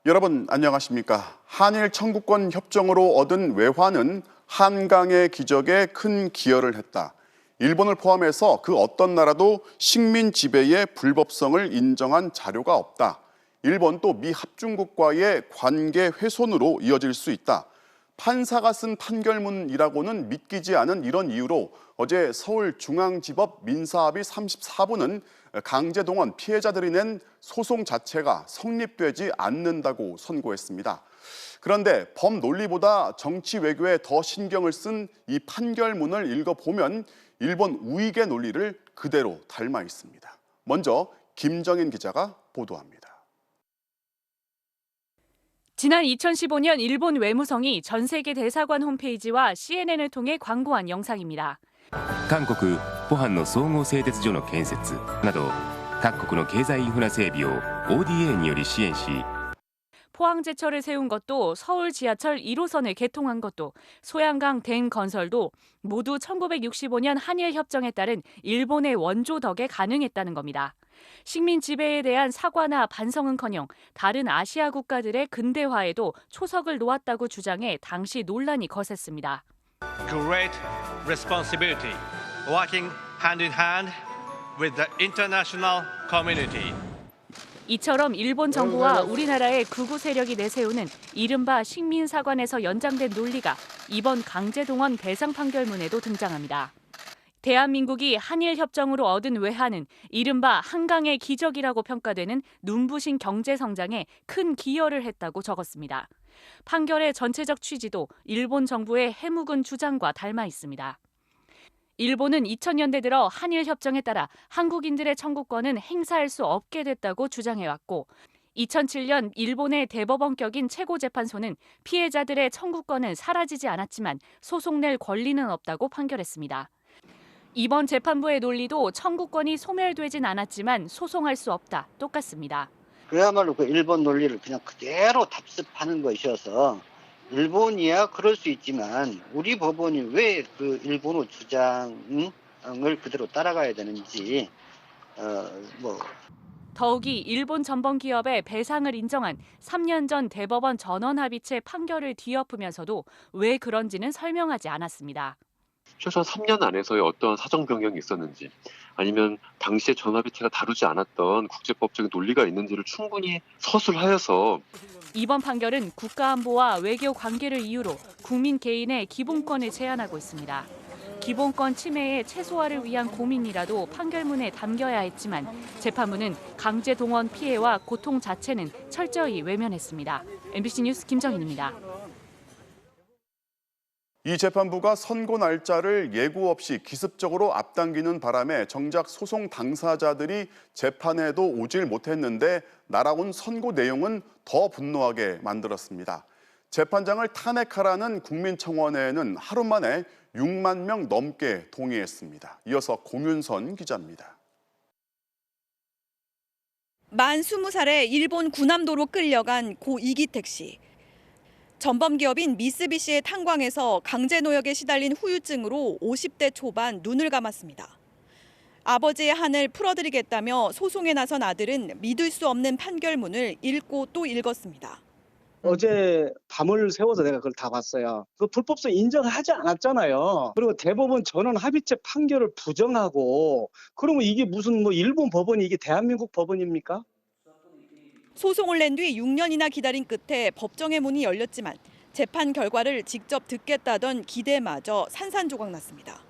여러분 안녕하십니까? 한일 청구권 협정으로 얻은 외환은 한강의 기적에 큰 기여를 했다. 일본을 포함해서 그 어떤 나라도 식민 지배의 불법성을 인정한 자료가 없다. 일본 또 미 합중국과의 관계 훼손으로 이어질 수 있다. 판사가 쓴 판결문이라고는 믿기지 않은 이런 이유로 어제 서울중앙지법 민사합의 34부는 강제동원 피해자들이 낸 소송 자체가 성립되지 않는다고 선고했습니다. 그런데 법 논리보다 정치 외교에 더 신경을 쓴 이 판결문을 읽어보면 일본 우익의 논리를 그대로 닮아 있습니다. 먼저 김정인 기자가 보도합니다. 지난 2015년 일본 외무성이 전 세계 대사관 홈페이지와 CNN을 통해 광고한 영상입니다. 韓国ポハンの総合製鉄所の建設など各国の経済インフラ整備を ODA により支援し 포항제철을 세운 것도 서울 지하철 1호선을 개통한 것도 소양강 댐 건설도 모두 1965년 한일협정에 따른 일본의 원조 덕에 가능했다는 겁니다. 식민 지배에 대한 사과나 반성은커녕 다른 아시아 국가들의 근대화에도 초석을 놓았다고 주장해 당시 논란이 거셌습니다. Great responsibility, working hand in hand with the international community. 이처럼 일본 정부와 우리나라의 극우 세력이 내세우는 이른바 식민사관에서 연장된 논리가 이번 강제동원 배상 판결문에도 등장합니다. 대한민국이 한일협정으로 얻은 외환은 이른바 한강의 기적이라고 평가되는 눈부신 경제성장에 큰 기여를 했다고 적었습니다. 판결의 전체적 취지도 일본 정부의 해묵은 주장과 닮아 있습니다. 일본은 2000년대 들어 한일협정에 따라 한국인들의 청구권은 행사할 수 없게 됐다고 주장해왔고 2007년 일본의 대법원격인 최고재판소는 피해자들의 청구권은 사라지지 않았지만 소송 낼 권리는 없다고 판결했습니다. 이번 재판부의 논리도 청구권이 소멸되진 않았지만 소송할 수 없다, 똑같습니다. 그야말로 그 일본 논리를 그냥 그대로 답습하는 것이어서 일본이야 그럴 수 있지만 우리 법원이 왜 그 일본의 주장을 그대로 따라가야 되는지 더욱이 일본 전범 기업의 배상을 인정한 3년 전 대법원 전원합의체 판결을 뒤엎으면서도 왜 그런지는 설명하지 않았습니다. 최소한 3년 안에서의 어떤 사정 변경이 있었는지 아니면 당시에 전합의체가 다루지 않았던 국제법적인 논리가 있는지를 충분히 서술하여서 이번 판결은 국가안보와 외교 관계를 이유로 국민 개인의 기본권을 제한하고 있습니다. 기본권 침해의 최소화를 위한 고민이라도 판결문에 담겨야 했지만 재판부는 강제 동원 피해와 고통 자체는 철저히 외면했습니다. MBC 뉴스 김정인입니다. 이 재판부가 선고 날짜를 예고 없이 기습적으로 앞당기는 바람에 정작 소송 당사자들이 재판에도 오질 못했는데 날아온 선고 내용은 더 분노하게 만들었습니다. 재판장을 탄핵하라는 국민청원회는 하루 만에 6만 명 넘게 동의했습니다. 이어서 공윤선 기자입니다. 만 20살에 일본 구남도로 끌려간 고 이기택 씨. 전범 기업인 미쓰비시의 탄광에서 강제 노역에 시달린 후유증으로 50대 초반 눈을 감았습니다. 아버지의 한을 풀어드리겠다며 소송에 나선 아들은 믿을 수 없는 판결문을 읽고 또 읽었습니다. 어제 밤을 새워서 내가 그걸 다 봤어요. 그 불법성 인정하지 않았잖아요. 그리고 대법원 전원 합의체 판결을 부정하고 그러면 이게 무슨 일본 법원이 이게 대한민국 법원입니까? 소송을 낸 뒤 6년이나 기다린 끝에 법정의 문이 열렸지만 재판 결과를 직접 듣겠다던 기대마저 산산조각 났습니다.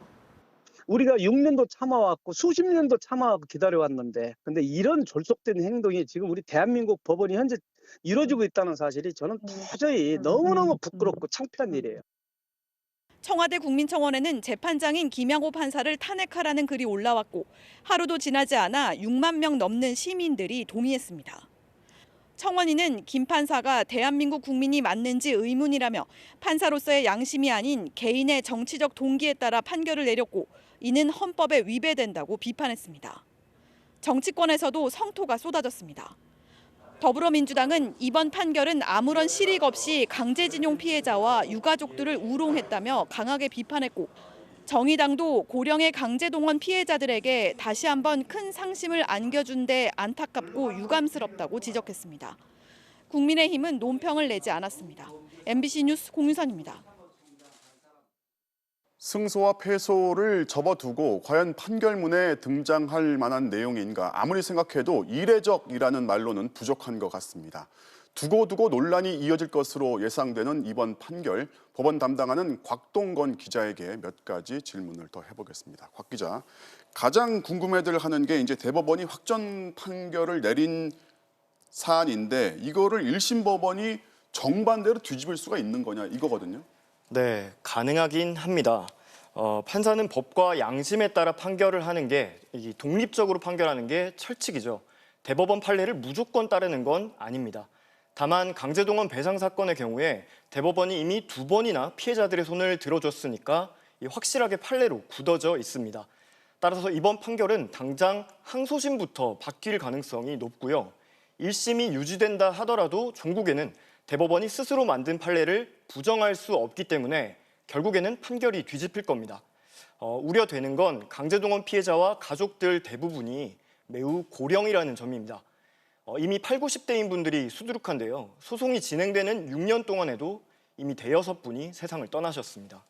우리가 6년도 참아왔고 수십 년도 참아왔고 기다려왔는데 근데 이런 졸속된 행동이 지금 우리 대한민국 법원이 현재 이루어지고 있다는 사실이 저는 도저히 너무너무 부끄럽고 창피한 일이에요. 청와대 국민청원에는 재판장인 김양호 판사를 탄핵하라는 글이 올라왔고 하루도 지나지 않아 6만 명 넘는 시민들이 동의했습니다. 청원인은 김 판사가 대한민국 국민이 맞는지 의문이라며 판사로서의 양심이 아닌 개인의 정치적 동기에 따라 판결을 내렸고 이는 헌법에 위배된다고 비판했습니다. 정치권에서도 성토가 쏟아졌습니다. 더불어민주당은 이번 판결은 아무런 실익 없이 강제징용 피해자와 유가족들을 우롱했다며 강하게 비판했고 정의당도 고령의 강제동원 피해자들에게 다시 한번 큰 상심을 안겨준 데 안타깝고 유감스럽다고 지적했습니다. 국민의힘은 논평을 내지 않았습니다. MBC 뉴스 공유선입니다. 승소와 패소를 접어두고 과연 판결문에 등장할 만한 내용인가 아무리 생각해도 이례적이라는 말로는 부족한 것 같습니다. 두고두고 논란이 이어질 것으로 예상되는 이번 판결, 법원 담당하는 곽동건 기자에게 몇 가지 질문을 더 해보겠습니다. 곽 기자, 가장 궁금해들 하는 게 이제 대법원이 확정 판결을 내린 사안인데 이거를 1심 법원이 정반대로 뒤집을 수가 있는 거냐 이거거든요. 네, 가능하긴 합니다. 판사는 법과 양심에 따라 판결을 하는 게 독립적으로 판결하는 게 철칙이죠. 대법원 판례를 무조건 따르는 건 아닙니다. 다만 강제동원 배상 사건의 경우에 대법원이 이미 2번이나 피해자들의 손을 들어줬으니까 확실하게 판례로 굳어져 있습니다. 따라서 이번 판결은 당장 항소심부터 바뀔 가능성이 높고요. 1심이 유지된다 하더라도 종국에는 대법원이 스스로 만든 판례를 부정할 수 없기 때문에 결국에는 판결이 뒤집힐 겁니다. 우려되는 건 강제동원 피해자와 가족들 대부분이 매우 고령이라는 점입니다. 이미 8, 90대인 분들이 수두룩한데요. 소송이 진행되는 6년 동안에도 이미 5분이 세상을 떠나셨습니다.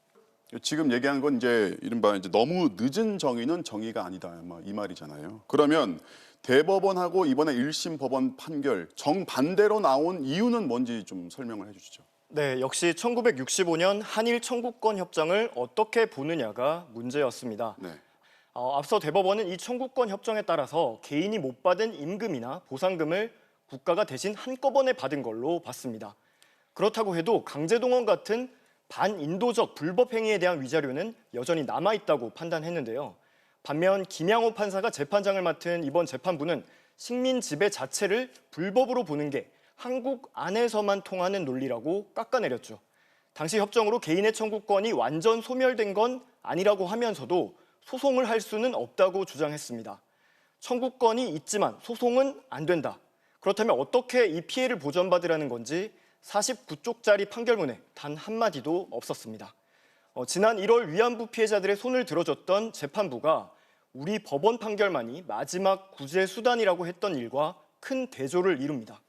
지금 얘기한 건 이제 이른바 이제 너무 늦은 정의는 정의가 아니다 이 말이잖아요. 그러면 대법원하고 이번에 1심 법원 판결 정반대로 나온 이유는 뭔지 좀 설명을 해주시죠. 네, 역시 1965년 한일 청구권 협정을 어떻게 보느냐가 문제였습니다. 네. 앞서 대법원은 이 청구권 협정에 따라서 개인이 못 받은 임금이나 보상금을 국가가 대신 한꺼번에 받은 걸로 봤습니다. 그렇다고 해도 강제동원 같은 반인도적 불법 행위에 대한 위자료는 여전히 남아있다고 판단했는데요. 반면 김양호 판사가 재판장을 맡은 이번 재판부는 식민 지배 자체를 불법으로 보는 게 한국 안에서만 통하는 논리라고 깎아내렸죠. 당시 협정으로 개인의 청구권이 완전 소멸된 건 아니라고 하면서도 소송을 할 수는 없다고 주장했습니다. 청구권이 있지만 소송은 안 된다. 그렇다면 어떻게 이 피해를 보전받으라는 건지 49쪽짜리 판결문에 단 한마디도 없었습니다. 지난 1월 위안부 피해자들의 손을 들어줬던 재판부가 우리 법원 판결만이 마지막 구제 수단이라고 했던 일과 큰 대조를 이룹니다.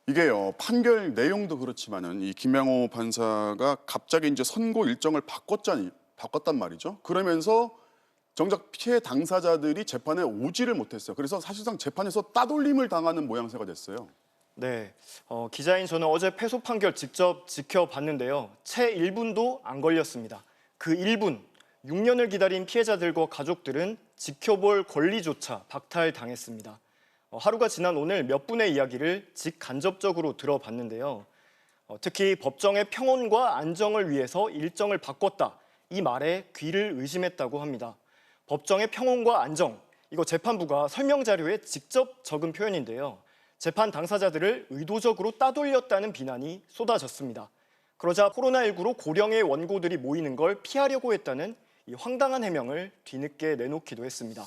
이게요, 판결 내용도 그렇지만은 이 김양호 판사가 갑자기 이제 선고 일정을 바꿨단 말이죠. 그러면서 정작 피해 당사자들이 재판에 오지를 못했어요. 그래서 사실상 재판에서 따돌림을 당하는 모양새가 됐어요. 네, 기자인 저는 어제 패소 판결 직접 지켜봤는데요. 채 1분도 안 걸렸습니다. 그 1분, 6년을 기다린 피해자들과 가족들은 지켜볼 권리조차 박탈당했습니다. 하루가 지난 오늘 몇 분의 이야기를 직간접적으로 들어봤는데요. 특히 법정의 평온과 안정을 위해서 일정을 바꿨다. 이 말에 귀를 의심했다고 합니다. 법정의 평온과 안정, 이거 재판부가 설명 자료에 직접 적은 표현인데요. 재판 당사자들을 의도적으로 따돌렸다는 비난이 쏟아졌습니다. 그러자 코로나19로 고령의 원고들이 모이는 걸 피하려고 했다는 이 황당한 해명을 뒤늦게 내놓기도 했습니다.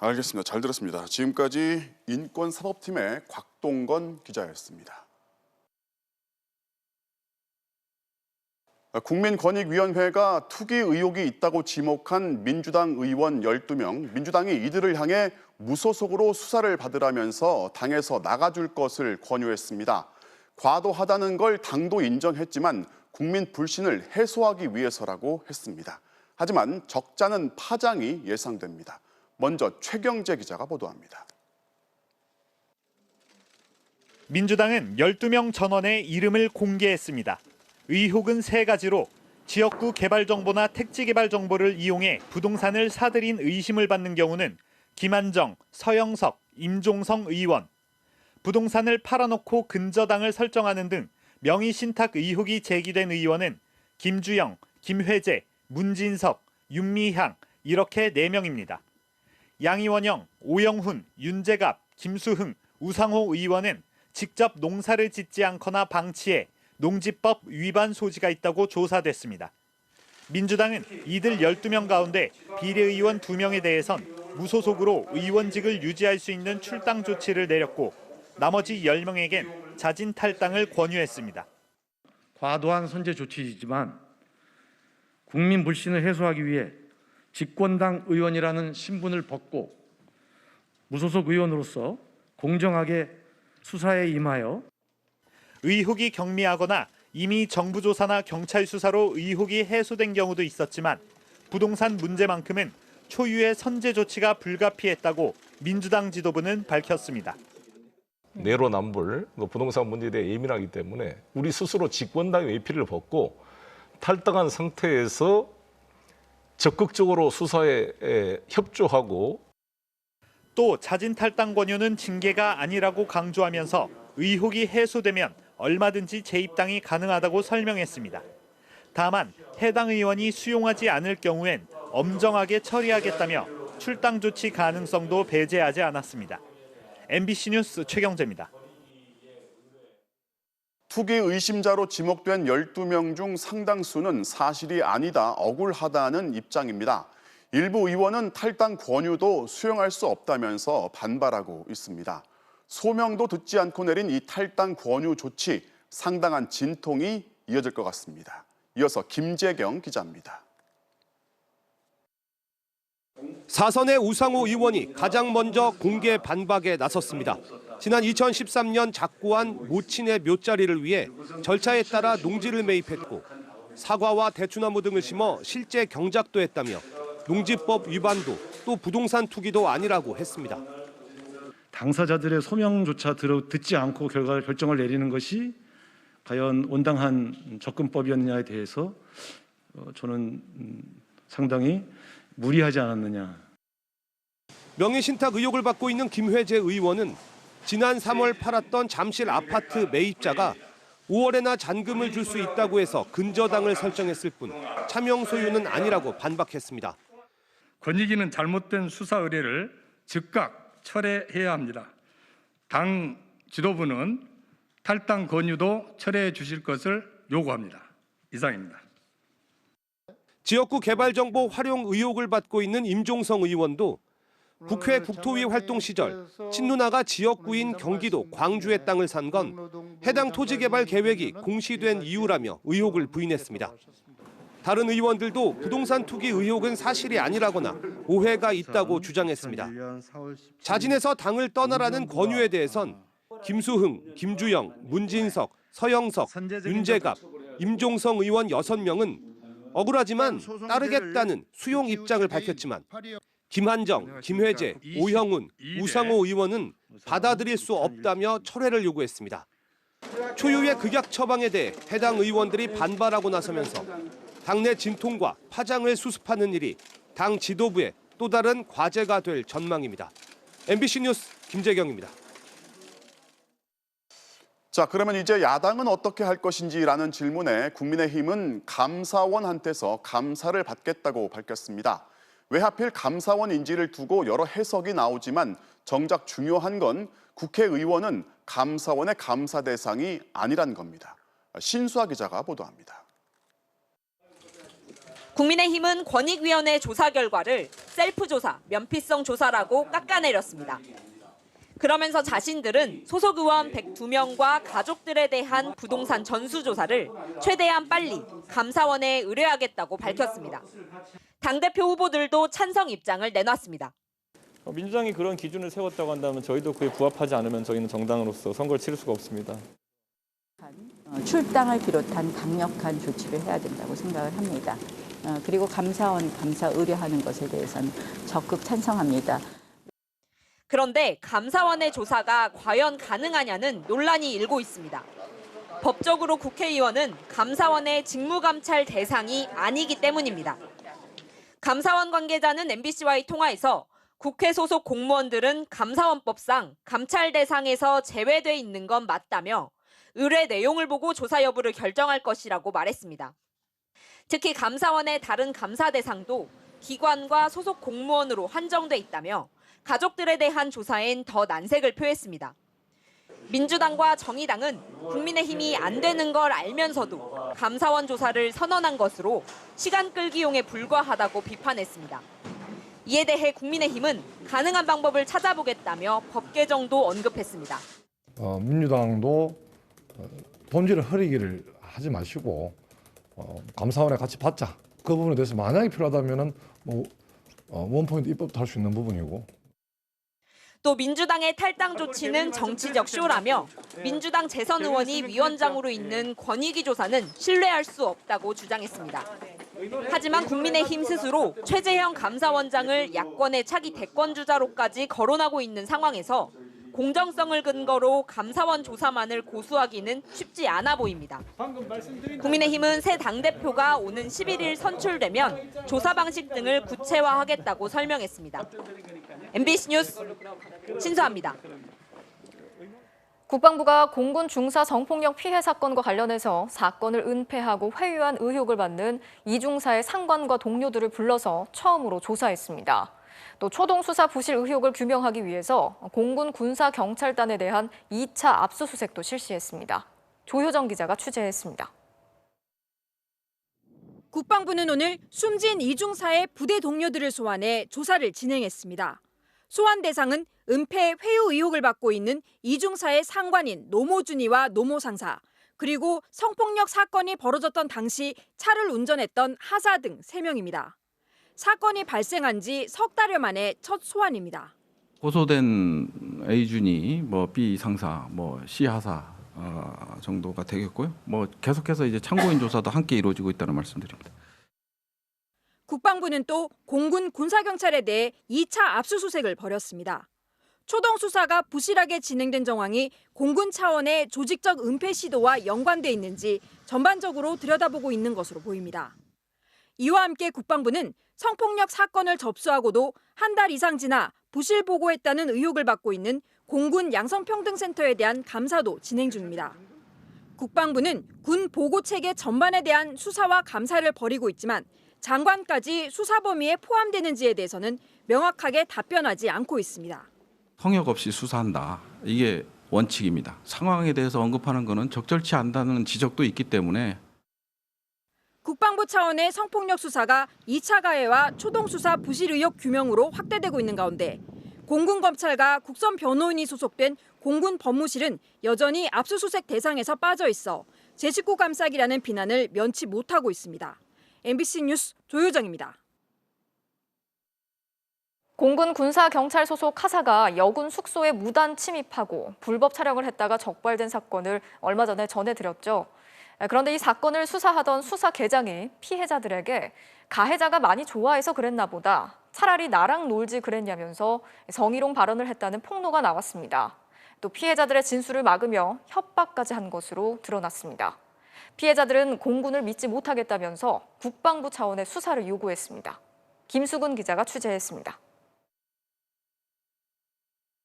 알겠습니다. 잘 들었습니다. 지금까지 인권사법팀의 곽동건 기자였습니다. 국민권익위원회가 투기 의혹이 있다고 지목한 민주당 의원 12명, 민주당이 이들을 향해 무소속으로 수사를 받으라면서 당에서 나가줄 것을 권유했습니다. 과도하다는 걸 당도 인정했지만 국민 불신을 해소하기 위해서라고 했습니다. 하지만 적잖은 파장이 예상됩니다. 먼저 최경재 기자가 보도합니다. 민주당은 12명 전원의 이름을 공개했습니다. 의혹은 3가지로 지역구 개발 정보나 택지 개발 정보를 이용해 부동산을 사들인 의심을 받는 경우는 김한정, 서영석, 임종성 의원, 부동산을 팔아놓고 근저당을 설정하는 등 명의 신탁 의혹이 제기된 의원은 김주영, 김회재, 문진석, 윤미향 이렇게 4명입니다. 양이원영, 오영훈, 윤재갑, 김수흥, 우상호 의원은 직접 농사를 짓지 않거나 방치해 농지법 위반 소지가 있다고 조사됐습니다. 민주당은 이들 12명 가운데 비례의원 2명에 대해선 무소속으로 의원직을 유지할 수 있는 출당 조치를 내렸고 나머지 10명에겐 자진 탈당을 권유했습니다. 과도한 선제 조치이지만 국민 불신을 해소하기 위해 집권당 의원이라는 신분을 벗고 무소속 의원으로서 공정하게 수사에 임하여 의혹이 경미하거나 이미 정부 조사나 경찰 수사로 의혹이 해소된 경우도 있었지만 부동산 문제만큼은 초유의 선제 조치가 불가피했다고 민주당 지도부는 밝혔습니다. 내로남불, 부동산 문제에 대해 예민하기 때문에 우리 스스로 집권당의 외피를 벗고 탈당한 상태에서 적극적으로 수사에 협조하고 또 자진 탈당 권유는 징계가 아니라고 강조하면서 의혹이 해소되면 얼마든지 재입당이 가능하다고 설명했습니다. 다만 해당 의원이 수용하지 않을 경우엔 엄정하게 처리하겠다며 출당 조치 가능성도 배제하지 않았습니다. MBC 뉴스 최경재입니다. 투기 의심자로 지목된 12명 중 상당수는 사실이 아니다, 억울하다는 입장입니다. 일부 의원은 탈당 권유도 수용할 수 없다면서 반발하고 있습니다. 소명도 듣지 않고 내린 이 탈당 권유 조치, 상당한 진통이 이어질 것 같습니다. 이어서 김재경 기자입니다. 사선의 우상호 의원이 가장 먼저 공개 반박에 나섰습니다. 지난 2013년 작고한 모친의 묘자리를 위해 절차에 따라 농지를 매입했고 사과와 대추나무 등을 심어 실제 경작도 했다며 농지법 위반도 또 부동산 투기도 아니라고 했습니다. 당사자들의 소명조차 듣지 않고 결정을 내리는 것이 과연 온당한 접근법이었느냐에 대해서 저는 상당히 무리하지 않았느냐. 명의신탁 의혹을 받고 있는 김회재 의원은 지난 3월 팔았던 잠실 아파트 매입자가 5월에나 잔금을 줄 수 있다고 해서 근저당을 설정했을 뿐 차명 소유는 아니라고 반박했습니다. 권익위는 잘못된 수사 의뢰를 즉각 철회해야 합니다. 당 지도부는 탈당 권유도 철회해 주실 것을 요구합니다. 이상입니다. 지역구 개발정보 활용 의혹을 받고 있는 임종성 의원도 국회 국토위 활동 시절 친누나가 지역구인 경기도 광주의 땅을 산 건 해당 토지개발 계획이 공시된 이유라며 의혹을 부인했습니다. 다른 의원들도 부동산 투기 의혹은 사실이 아니라거나 오해가 있다고 주장했습니다. 자진해서 당을 떠나라는 권유에 대해선 김수흥, 김주영, 문진석, 서영석, 윤재갑, 임종성 의원 6명은 억울하지만 따르겠다는 수용 입장을 밝혔지만 김한정, 김회재, 오형훈, 우상호 의원은 받아들일 수 없다며 철회를 요구했습니다. 초유의 극약 처방에 대해 해당 의원들이 반발하고 나서면서 당내 진통과 파장을 수습하는 일이 당 지도부의 또 다른 과제가 될 전망입니다. MBC 뉴스 김재경입니다. 자, 그러면 이제 야당은 어떻게 할 것인지라는 질문에 국민의힘은 감사원한테서 감사를 받겠다고 밝혔습니다. 왜 하필 감사원인지를 두고 여러 해석이 나오지만 정작 중요한 건 국회의원은 감사원의 감사 대상이 아니란 겁니다. 신수아 기자가 보도합니다. 국민의힘은 권익위원회 조사 결과를 셀프조사, 면피성 조사라고 깎아내렸습니다. 그러면서 자신들은 소속 의원 102명과 가족들에 대한 부동산 전수조사를 최대한 빨리 감사원에 의뢰하겠다고 밝혔습니다. 당대표 후보들도 찬성 입장을 내놨습니다. 민주당이 그런 기준을 세웠다고 한다면 저희도 그에 부합하지 않으면 저희는 정당으로서 선거를 치를 수가 없습니다. 출당을 비롯한 강력한 조치를 해야 된다고 생각을 합니다. 그리고 감사원 감사 의뢰하는 것에 대해서는 적극 찬성합니다. 그런데 감사원의 조사가 과연 가능하냐는 논란이 일고 있습니다. 법적으로 국회의원은 감사원의 직무감찰 대상이 아니기 때문입니다. 감사원 관계자는 MBC와의 통화에서 국회 소속 공무원들은 감사원법상 감찰 대상에서 제외돼 있는 건 맞다며 의뢰 내용을 보고 조사 여부를 결정할 것이라고 말했습니다. 특히 감사원의 다른 감사 대상도 기관과 소속 공무원으로 한정돼 있다며 가족들에 대한 조사엔 더 난색을 표했습니다. 민주당과 정의당은 국민의힘이 안 되는 걸 알면서도 감사원 조사를 선언한 것으로 시간 끌기용에 불과하다고 비판했습니다. 이에 대해 국민의힘은 가능한 방법을 찾아보겠다며 법 개정도 언급했습니다. 민주당도 본질을 흐리기를 하지 마시고 감사원에 같이 받자. 그 부분에 대해서 만약에 필요하다면은 원포인트 입법도 할 수 있는 부분이고. 또 민주당의 탈당 조치는 정치적 쇼라며 민주당 재선 의원이 위원장으로 있는 권익위 조사는 신뢰할 수 없다고 주장했습니다. 하지만 국민의힘 스스로 최재형 감사원장을 야권의 차기 대권주자로까지 거론하고 있는 상황에서 공정성을 근거로 감사원 조사만을 고수하기는 쉽지 않아 보입니다. 국민의힘은 새 당대표가 오는 11일 선출되면 조사 방식 등을 구체화하겠다고 설명했습니다. MBC 뉴스 신수아입니다. 국방부가 공군 중사 성폭력 피해 사건과 관련해서 사건을 은폐하고 회유한 의혹을 받는 이중사의 상관과 동료들을 불러서 처음으로 조사했습니다. 또 초동 수사 부실 의혹을 규명하기 위해서 공군 군사경찰단에 대한 2차 압수수색도 실시했습니다. 조효정 기자가 취재했습니다. 국방부는 오늘 숨진 이중사의 부대 동료들을 소환해 조사를 진행했습니다. 소환 대상은 은폐 회유 의혹을 받고 있는 이중사의 상관인 노모준이와 노모상사, 그리고 성폭력 사건이 벌어졌던 당시 차를 운전했던 하사 등 3명입니다. 사건이 발생한 지 석 달여 만에 첫 소환입니다. 고소된 A준이 B 상사, C 하사 정도가 되겠고요. 계속해서 이제 참고인 조사도 함께 이루어지고 있다는 말씀드립니다. 국방부는 또 공군 군사경찰에 대해 2차 압수수색을 벌였습니다. 초동 수사가 부실하게 진행된 정황이 공군 차원의 조직적 은폐 시도와 연관돼 있는지 전반적으로 들여다보고 있는 것으로 보입니다. 이와 함께 국방부는 성폭력 사건을 접수하고도 한 달 이상 지나 부실 보고했다는 의혹을 받고 있는 공군 양성평등센터에 대한 감사도 진행 중입니다. 국방부는 군 보고체계 전반에 대한 수사와 감사를 벌이고 있지만 장관까지 수사 범위에 포함되는지에 대해서는 명확하게 답변하지 않고 있습니다. 성역 없이 수사한다. 이게 원칙입니다. 상황에 대해서 언급하는 것은 적절치 않다는 지적도 있기 때문에 국방부 차원의 성폭력 수사가 2차 가해와 초동 수사 부실 의혹 규명으로 확대되고 있는 가운데 공군검찰과 국선 변호인이 소속된 공군 법무실은 여전히 압수수색 대상에서 빠져 있어 제 식구 감싸기라는 비난을 면치 못하고 있습니다. MBC 뉴스 조효정입니다. 공군 군사경찰 소속 하사가 여군 숙소에 무단 침입하고 불법 촬영을 했다가 적발된 사건을 얼마 전에 전해드렸죠. 그런데 이 사건을 수사하던 수사계장이 피해자들에게 가해자가 많이 좋아해서 그랬나 보다, 차라리 나랑 놀지 그랬냐면서 성희롱 발언을 했다는 폭로가 나왔습니다. 또 피해자들의 진술을 막으며 협박까지 한 것으로 드러났습니다. 피해자들은 공군을 믿지 못하겠다면서 국방부 차원의 수사를 요구했습니다. 김수근 기자가 취재했습니다.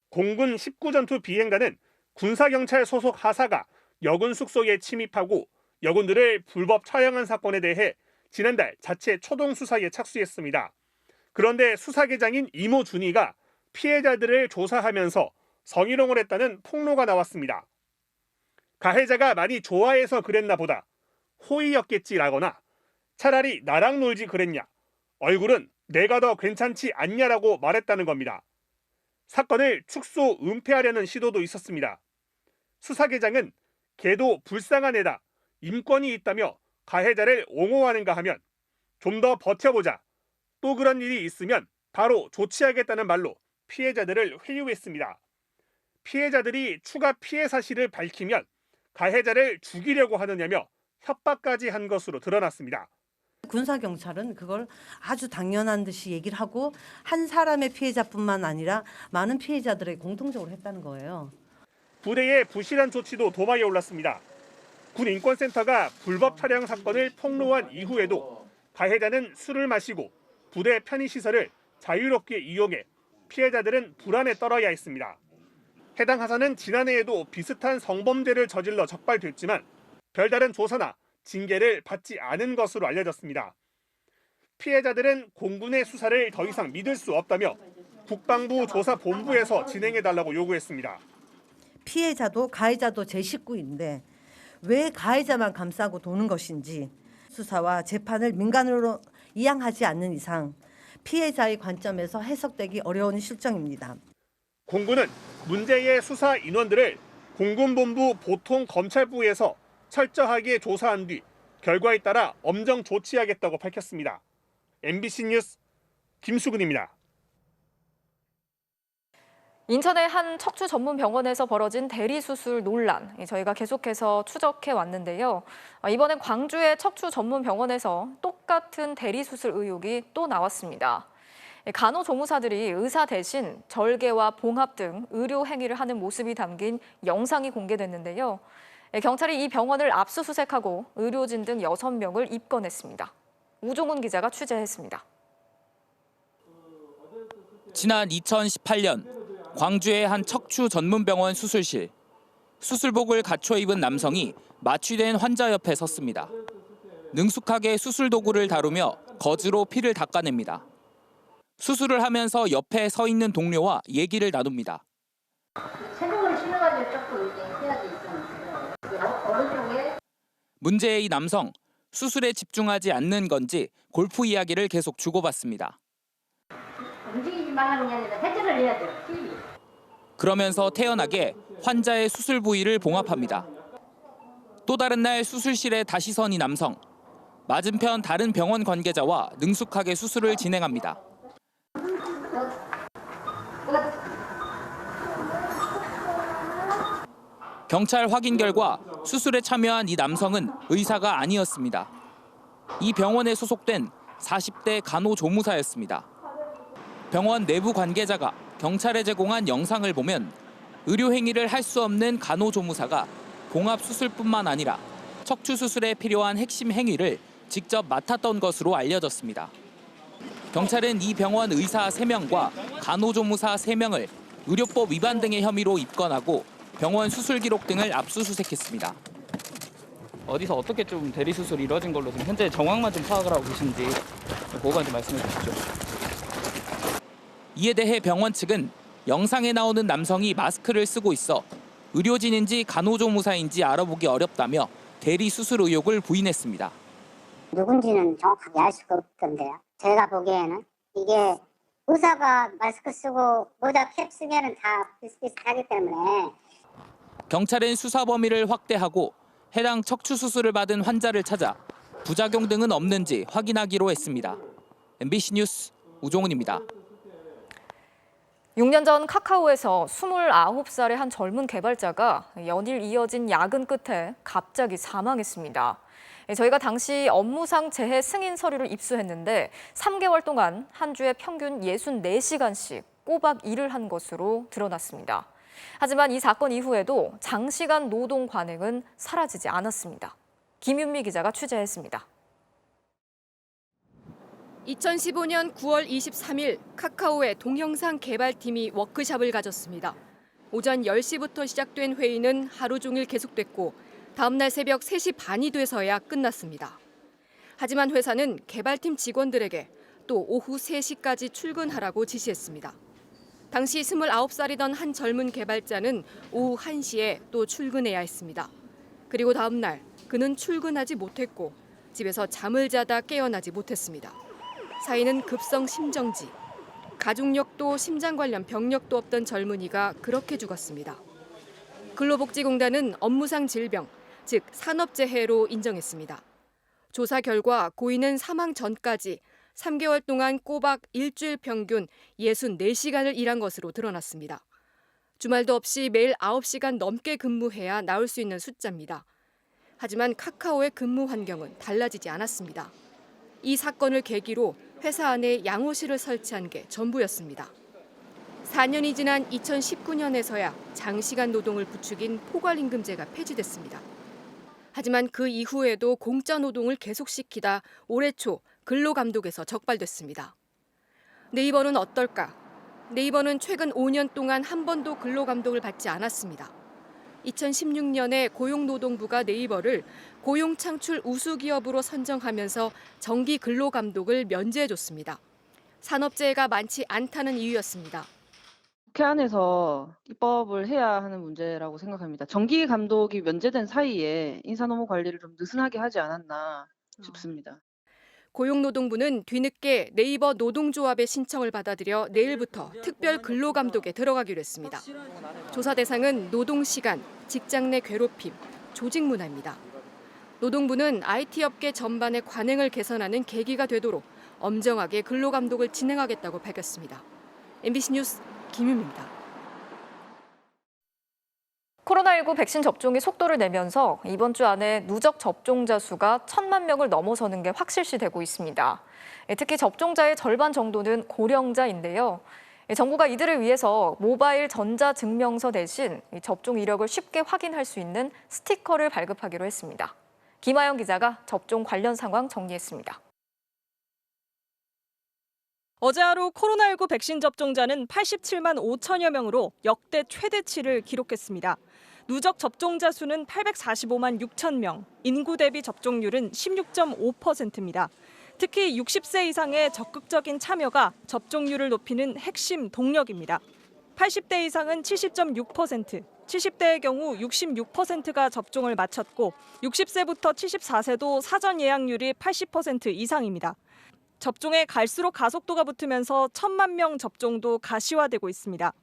공군 19전투 비행단은 군사경찰 소속 하사가 여군 숙소에 침입하고 여군들을 불법 촬영한 사건에 대해 지난달 자체 초동 수사에 착수했습니다. 그런데 수사계장인 이모 준이가 피해자들을 조사하면서 성희롱을 했다는 폭로가 나왔습니다. 가해자가 많이 좋아해서 그랬나 보다, 호의였겠지라거나 차라리 나랑 놀지 그랬냐, 얼굴은 내가 더 괜찮지 않냐라고 말했다는 겁니다. 사건을 축소 은폐하려는 시도도 있었습니다. 수사계장은 걔도 불쌍한 애다, 인권이 있다며 가해자를 옹호하는가 하면 좀 더 버텨보자, 또 그런 일이 있으면 바로 조치하겠다는 말로 피해자들을 회유했습니다. 피해자들이 추가 피해 사실을 밝히면 가해자를 죽이려고 하느냐며 협박까지 한 것으로 드러났습니다. 군사경찰은 그걸 아주 당연한 듯이 얘기를 하고 한 사람의 피해자뿐만 아니라 많은 피해자들에게 공통적으로 했다는 거예요. 부대의 부실한 조치도 도마에 올랐습니다. 군인권센터가 불법 촬영 사건을 폭로한 이후에도 가해자는 술을 마시고 부대 편의시설을 자유롭게 이용해 피해자들은 불안에 떨어야 했습니다. 해당 하사는 지난해에도 비슷한 성범죄를 저질러 적발됐지만 별다른 조사나 징계를 받지 않은 것으로 알려졌습니다. 피해자들은 공군의 수사를 더 이상 믿을 수 없다며 국방부 조사본부에서 진행해달라고 요구했습니다. 피해자도 가해자도 제 식구인데 왜 가해자만 감싸고 도는 것인지, 수사와 재판을 민간으로 이양하지 않는 이상 피해자의 관점에서 해석되기 어려운 실정입니다. 공군은 문제의 수사 인원들을 공군본부 보통검찰부에서 철저하게 조사한 뒤 결과에 따라 엄정 조치하겠다고 밝혔습니다. MBC 뉴스 김수근입니다. 인천의 한 척추 전문 병원에서 벌어진 대리수술 논란, 저희가 계속해서 추적해 왔는데요. 이번엔 광주의 척추 전문 병원에서 똑같은 대리수술 의혹이 또 나왔습니다. 간호조무사들이 의사 대신 절개와 봉합 등 의료 행위를 하는 모습이 담긴 영상이 공개됐는데요. 경찰이 이 병원을 압수수색하고 의료진 등 6명을 입건했습니다. 우종훈 기자가 취재했습니다. 지난 2018년 광주의 한 척추 전문병원 수술실. 수술복을 갖춰 입은 남성이 마취된 환자 옆에 섰습니다. 능숙하게 수술 도구를 다루며 거즈로 피를 닦아냅니다. 수술을 하면서 옆에 서 있는 동료와 얘기를 나눕니다. 체중을 실어가지고 조금 해야지 있었는데 어느 쪽에? 문제의 이 남성, 수술에 집중하지 않는 건지 골프 이야기를 계속 주고받습니다. 움직이지 말라는 게 아니라 해제를 해야 돼요. 그러면서 태연하게 환자의 수술 부위를 봉합합니다. 또 다른 날 수술실에 다시 선 이 남성. 맞은편 다른 병원 관계자와 능숙하게 수술을 진행합니다. 경찰 확인 결과 수술에 참여한 이 남성은 의사가 아니었습니다. 이 병원에 소속된 40대 간호조무사였습니다. 병원 내부 관계자가 경찰에 제공한 영상을 보면 의료 행위를 할 수 없는 간호조무사가 봉합 수술뿐만 아니라 척추 수술에 필요한 핵심 행위를 직접 맡았던 것으로 알려졌습니다. 경찰은 이 병원 의사 3명과 간호조무사 3명을 의료법 위반 등의 혐의로 입건하고 병원 수술 기록 등을 압수수색했습니다. 어디서 어떻게 좀 대리 수술이 이루어진 걸로 지금 현재 정황만 좀 파악을 하고 계신지 보고만 좀 말씀해 주시죠. 이에 대해 병원 측은 영상에 나오는 남성이 마스크를 쓰고 있어 의료진인지 간호조무사인지 알아보기 어렵다며 대리 수술 의혹을 부인했습니다. 누군지는 정확하게 알 수가 없던데요. 제가 보기에는 이게 의사가 마스크 쓰고 모자 캡 쓰면은 다 비슷비슷하기 때문에 경찰은 수사 범위를 확대하고 해당 척추 수술을 받은 환자를 찾아 부작용 등은 없는지 확인하기로 했습니다. MBC 뉴스 우종훈입니다. 6년 전 카카오에서 29살의 한 젊은 개발자가 연일 이어진 야근 끝에 갑자기 사망했습니다. 저희가 당시 업무상 재해 승인 서류를 입수했는데 3개월 동안 한 주에 평균 64시간씩 꼬박 일을 한 것으로 드러났습니다. 하지만 이 사건 이후에도 장시간 노동 관행은 사라지지 않았습니다. 김윤미 기자가 취재했습니다. 2015년 9월 23일 카카오의 동영상 개발팀이 워크숍을 가졌습니다. 오전 10시부터 시작된 회의는 하루 종일 계속됐고 다음 날 새벽 3시 반이 돼서야 끝났습니다. 하지만 회사는 개발팀 직원들에게 또 오후 3시까지 출근하라고 지시했습니다. 당시 29살이던 한 젊은 개발자는 오후 1시에 또 출근해야 했습니다. 그리고 다음 날 그는 출근하지 못했고 집에서 잠을 자다 깨어나지 못했습니다. 사인은 급성 심정지. 가족력도 심장 관련 병력도 없던 젊은이가 그렇게 죽었습니다. 근로복지공단은 업무상 질병, 즉 산업재해로 인정했습니다. 조사 결과 고인은 사망 전까지 3개월 동안 꼬박 일주일 평균 64시간을 일한 것으로 드러났습니다. 주말도 없이 매일 9시간 넘게 근무해야 나올 수 있는 숫자입니다. 하지만 카카오의 근무 환경은 달라지지 않았습니다. 이 사건을 계기로 회사 안에 양호실을 설치한 게 전부였습니다. 4년이 지난 2019년에서야 장시간 노동을 부추긴 포괄임금제가 폐지됐습니다. 하지만 그 이후에도 공짜 노동을 계속시키다 올해 초 근로감독에서 적발됐습니다. 네이버는 어떨까? 네이버는 최근 5년 동안 한 번도 근로감독을 받지 않았습니다. 2016년에 고용노동부가 네이버를 고용창출 우수기업으로 선정하면서 정기 근로감독을 면제해줬습니다. 산업재해가 많지 않다는 이유였습니다. 국회 안에서 입법을 해야 하는 문제라고 생각합니다. 정기 감독이 면제된 사이에 인사노무 관리를 좀 느슨하게 하지 않았나 싶습니다. 고용노동부는 뒤늦게 네이버 노동조합의 신청을 받아들여 내일부터 특별 근로감독에 들어가기로 했습니다. 조사 대상은 노동시간, 직장 내 괴롭힘, 조직 문화입니다. 노동부는 IT 업계 전반의 관행을 개선하는 계기가 되도록 엄정하게 근로감독을 진행하겠다고 밝혔습니다. MBC 뉴스 김윤미입니다. 코로나19 백신 접종이 속도를 내면서 이번 주 안에 누적 접종자 수가 1,000만 명을 넘어서는 게 확실시되고 있습니다. 특히 접종자의 절반 정도는 고령자인데요. 정부가 이들을 위해서 모바일 전자증명서 대신 접종 이력을 쉽게 확인할 수 있는 스티커를 발급하기로 했습니다. 김아영 기자가 접종 관련 상황 정리했습니다. 어제 하루 코로나19 백신 접종자는 87만 5천여 명으로 역대 최대치를 기록했습니다. 누적 접종자 수는 845만 6천 명, 인구 대비 접종률은 16.5%입니다. 특히 60세 이상의 적극적인 참여가 접종률을 높이는 핵심 동력입니다. 80대 이상은 70.6%, 70대의 경우 66%가 접종을 마쳤고 60세부터 74세도 사전 예약률이 80% 이상입니다. 접종에 갈수록 가속도가 붙으면서 1,000만 명 접종도 가시화되고 있습니다.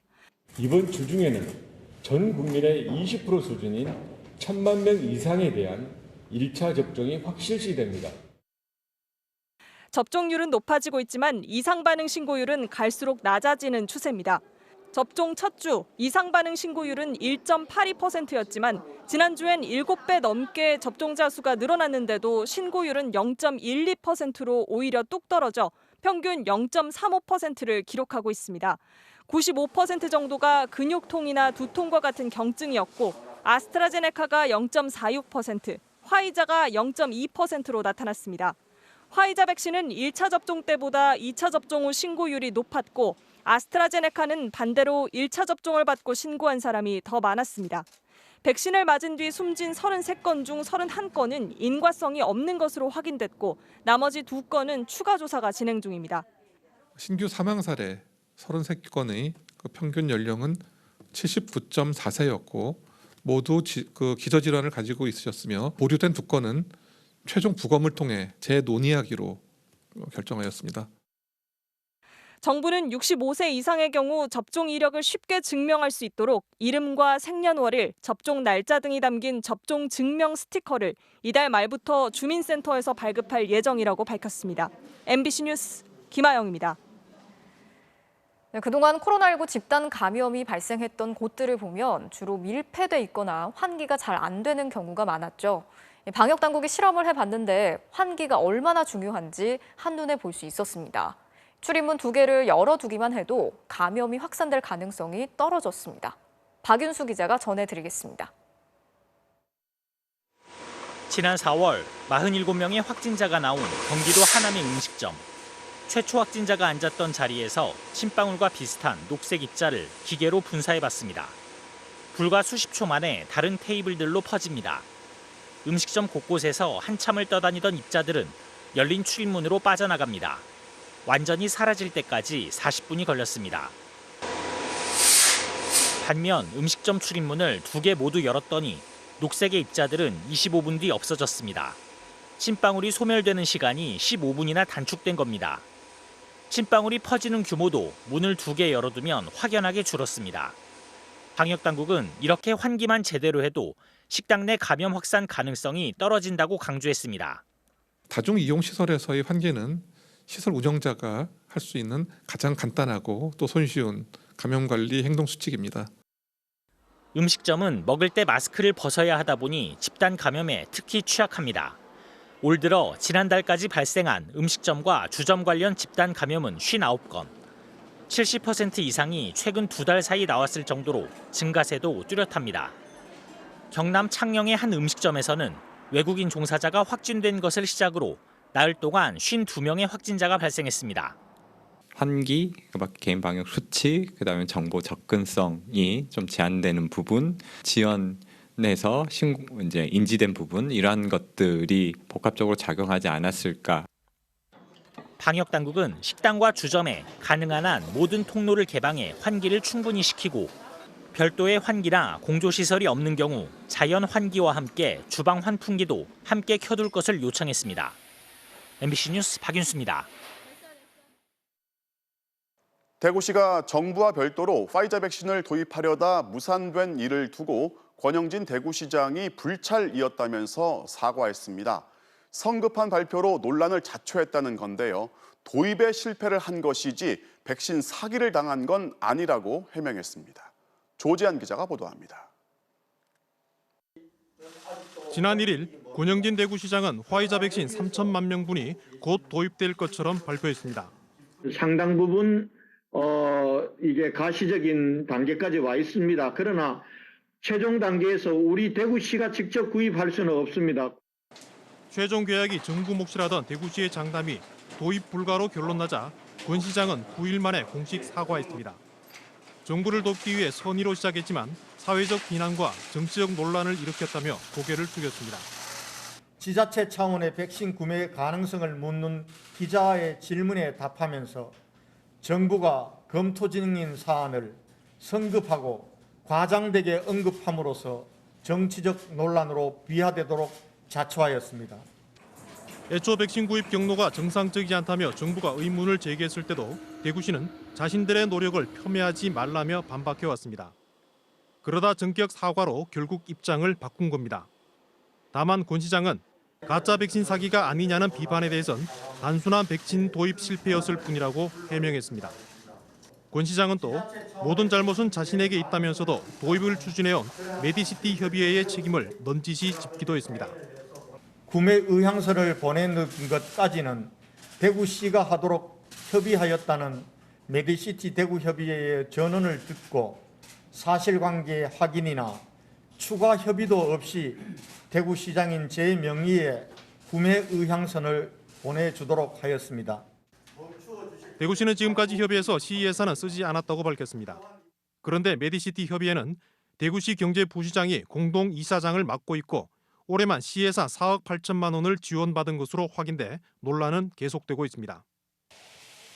이번 주 중에는 전 국민의 20% 수준인 1,000만 명 이상에 대한 1차 접종이 확실시됩니다. 접종률은 높아지고 있지만 이상 반응 신고율은 갈수록 낮아지는 추세입니다. 접종 첫 주 이상 반응 신고율은 1.82%였지만 지난주엔 7배 넘게 접종자 수가 늘어났는데도 신고율은 0.12%로 오히려 뚝 떨어져 평균 0.35%를 기록하고 있습니다. 95% 정도가 근육통이나 두통과 같은 경증이었고 아스트라제네카가 0.46%, 화이자가 0.2%로 나타났습니다. 화이자 백신은 1차 접종 때보다 2차 접종 후 신고율이 높았고 아스트라제네카는 반대로 1차 접종을 받고 신고한 사람이 더 많았습니다. 백신을 맞은 뒤 숨진 33건 중 31건은 인과성이 없는 것으로 확인됐고 나머지 2건은 추가 조사가 진행 중입니다. 신규 사망 사례 33건의 평균 연령은 79.4세였고 모두 기저질환을 가지고 있으셨으며 보류된 2건은 최종 부검을 통해 재논의하기로 결정하였습니다. 정부는 65세 이상의 경우 접종 이력을 쉽게 증명할 수 있도록 이름과 생년월일, 접종 날짜 등이 담긴 접종 증명 스티커를 이달 말부터 주민센터에서 발급할 예정이라고 밝혔습니다. MBC 뉴스 김아영입니다. 네, 그동안 코로나19 집단 감염이 발생했던 곳들을 보면 주로 밀폐돼 있거나 환기가 잘 안 되는 경우가 많았죠. 방역 당국이 실험을 해봤는데 환기가 얼마나 중요한지 한눈에 볼 수 있었습니다. 출입문 2개를 열어두기만 해도 감염이 확산될 가능성이 떨어졌습니다. 박윤수 기자가 전해드리겠습니다. 지난 4월 47명의 확진자가 나온 경기도 하남의 음식점. 최초 확진자가 앉았던 자리에서 침방울과 비슷한 녹색 입자를 기계로 분사해봤습니다. 불과 수십 초 만에 다른 테이블들로 퍼집니다. 음식점 곳곳에서 한참을 떠다니던 입자들은 열린 출입문으로 빠져나갑니다. 완전히 사라질 때까지 40분이 걸렸습니다. 반면 음식점 출입문을 2개 모두 열었더니 녹색의 입자들은 25분 뒤 없어졌습니다. 침방울이 소멸되는 시간이 15분이나 단축된 겁니다. 침방울이 퍼지는 규모도 문을 2개 열어두면 확연하게 줄었습니다. 방역당국은 이렇게 환기만 제대로 해도 식당 내 감염 확산 가능성이 떨어진다고 강조했습니다. 다중이용시설에서의 환기는 시설 운영자가 할 수 있는 가장 간단하고 또 손쉬운 감염관리 행동수칙입니다. 음식점은 먹을 때 마스크를 벗어야 하다 보니 집단 감염에 특히 취약합니다. 올 들어 지난달까지 발생한 음식점과 주점 관련 집단 감염은 59건. 70% 이상이 최근 2달 사이 나왔을 정도로 증가세도 뚜렷합니다. 경남 창녕의 한 음식점에서는 외국인 종사자가 확진된 것을 시작으로 나흘 동안 52명의 확진자가 발생했습니다. 환기, 개인 방역 수칙, 그다음에 정보 접근성이 좀 제한되는 부분, 지연에서 이제 인지된 부분 이러한 것들이 복합적으로 작용하지 않았을까. 방역 당국은 식당과 주점에 가능한 한 모든 통로를 개방해 환기를 충분히 시키고 별도의 환기나 공조시설이 없는 경우 자연 환기와 함께 주방 환풍기도 함께 켜둘 것을 요청했습니다. MBC 뉴스 박윤수입니다. 대구시가 정부와 별도로 화이자 백신을 도입하려다 무산된 일을 두고 권영진 대구시장이 불찰이었다면서 사과했습니다. 성급한 발표로 논란을 자초했다는 건데요. 도입에 실패를 한 것이지 백신 사기를 당한 건 아니라고 해명했습니다. 조지한 기자가 보도합니다. 지난 1일 권영진 대구시장은 화이자 백신 3천만 명분이 곧 도입될 것처럼 발표했습니다. 상당 부분 이게 가시적인 단계까지 와 있습니다. 그러나 최종 단계에서 우리 대구시가 직접 구입할 수는 없습니다. 최종 계약이 정부 몫이라던 대구시의 장담이 도입 불가로 결론나자 권 시장은 9일 만에 공식 사과했습니다. 정부를 돕기 위해 선의로 시작했지만 사회적 비난과 정치적 논란을 일으켰다며 고개를 숙였습니다. 지자체 차원의 백신 구매 가능성을 묻는 기자의 질문에 답하면서 정부가 검토 중인 사안을 성급하고 과장되게 언급함으로써 정치적 논란으로 비화되도록 자초하였습니다. 애초 백신 구입 경로가 정상적이지 않다며 정부가 의문을 제기했을 때도 대구시는 자신들의 노력을 폄훼하지 말라며 반박해왔습니다. 그러다 전격 사과로 결국 입장을 바꾼 겁니다. 다만 권 시장은 가짜 백신 사기가 아니냐는 비판에 대해선 단순한 백신 도입 실패였을 뿐이라고 해명했습니다. 권 시장은 또 모든 잘못은 자신에게 있다면서도 도입을 추진해온 메디시티 협의회의 책임을 넌지시 짚기도 했습니다. 구매 의향서를 보내는 것까지는 대구시가 하도록 협의하였다는 메디시티 대구협의회의 전언을 듣고 사실관계 확인이나 추가 협의도 없이 대구시장인 제 명의의 구매 의향서를 보내주도록 하였습니다. 대구시는 지금까지 협의에서 시 예산은 쓰지 않았다고 밝혔습니다. 그런데 메디시티 협의회는 대구시 경제부시장이 공동 이사장을 맡고 있고 올해만 시 예산 4억 8천만 원을 지원받은 것으로 확인돼 논란은 계속되고 있습니다.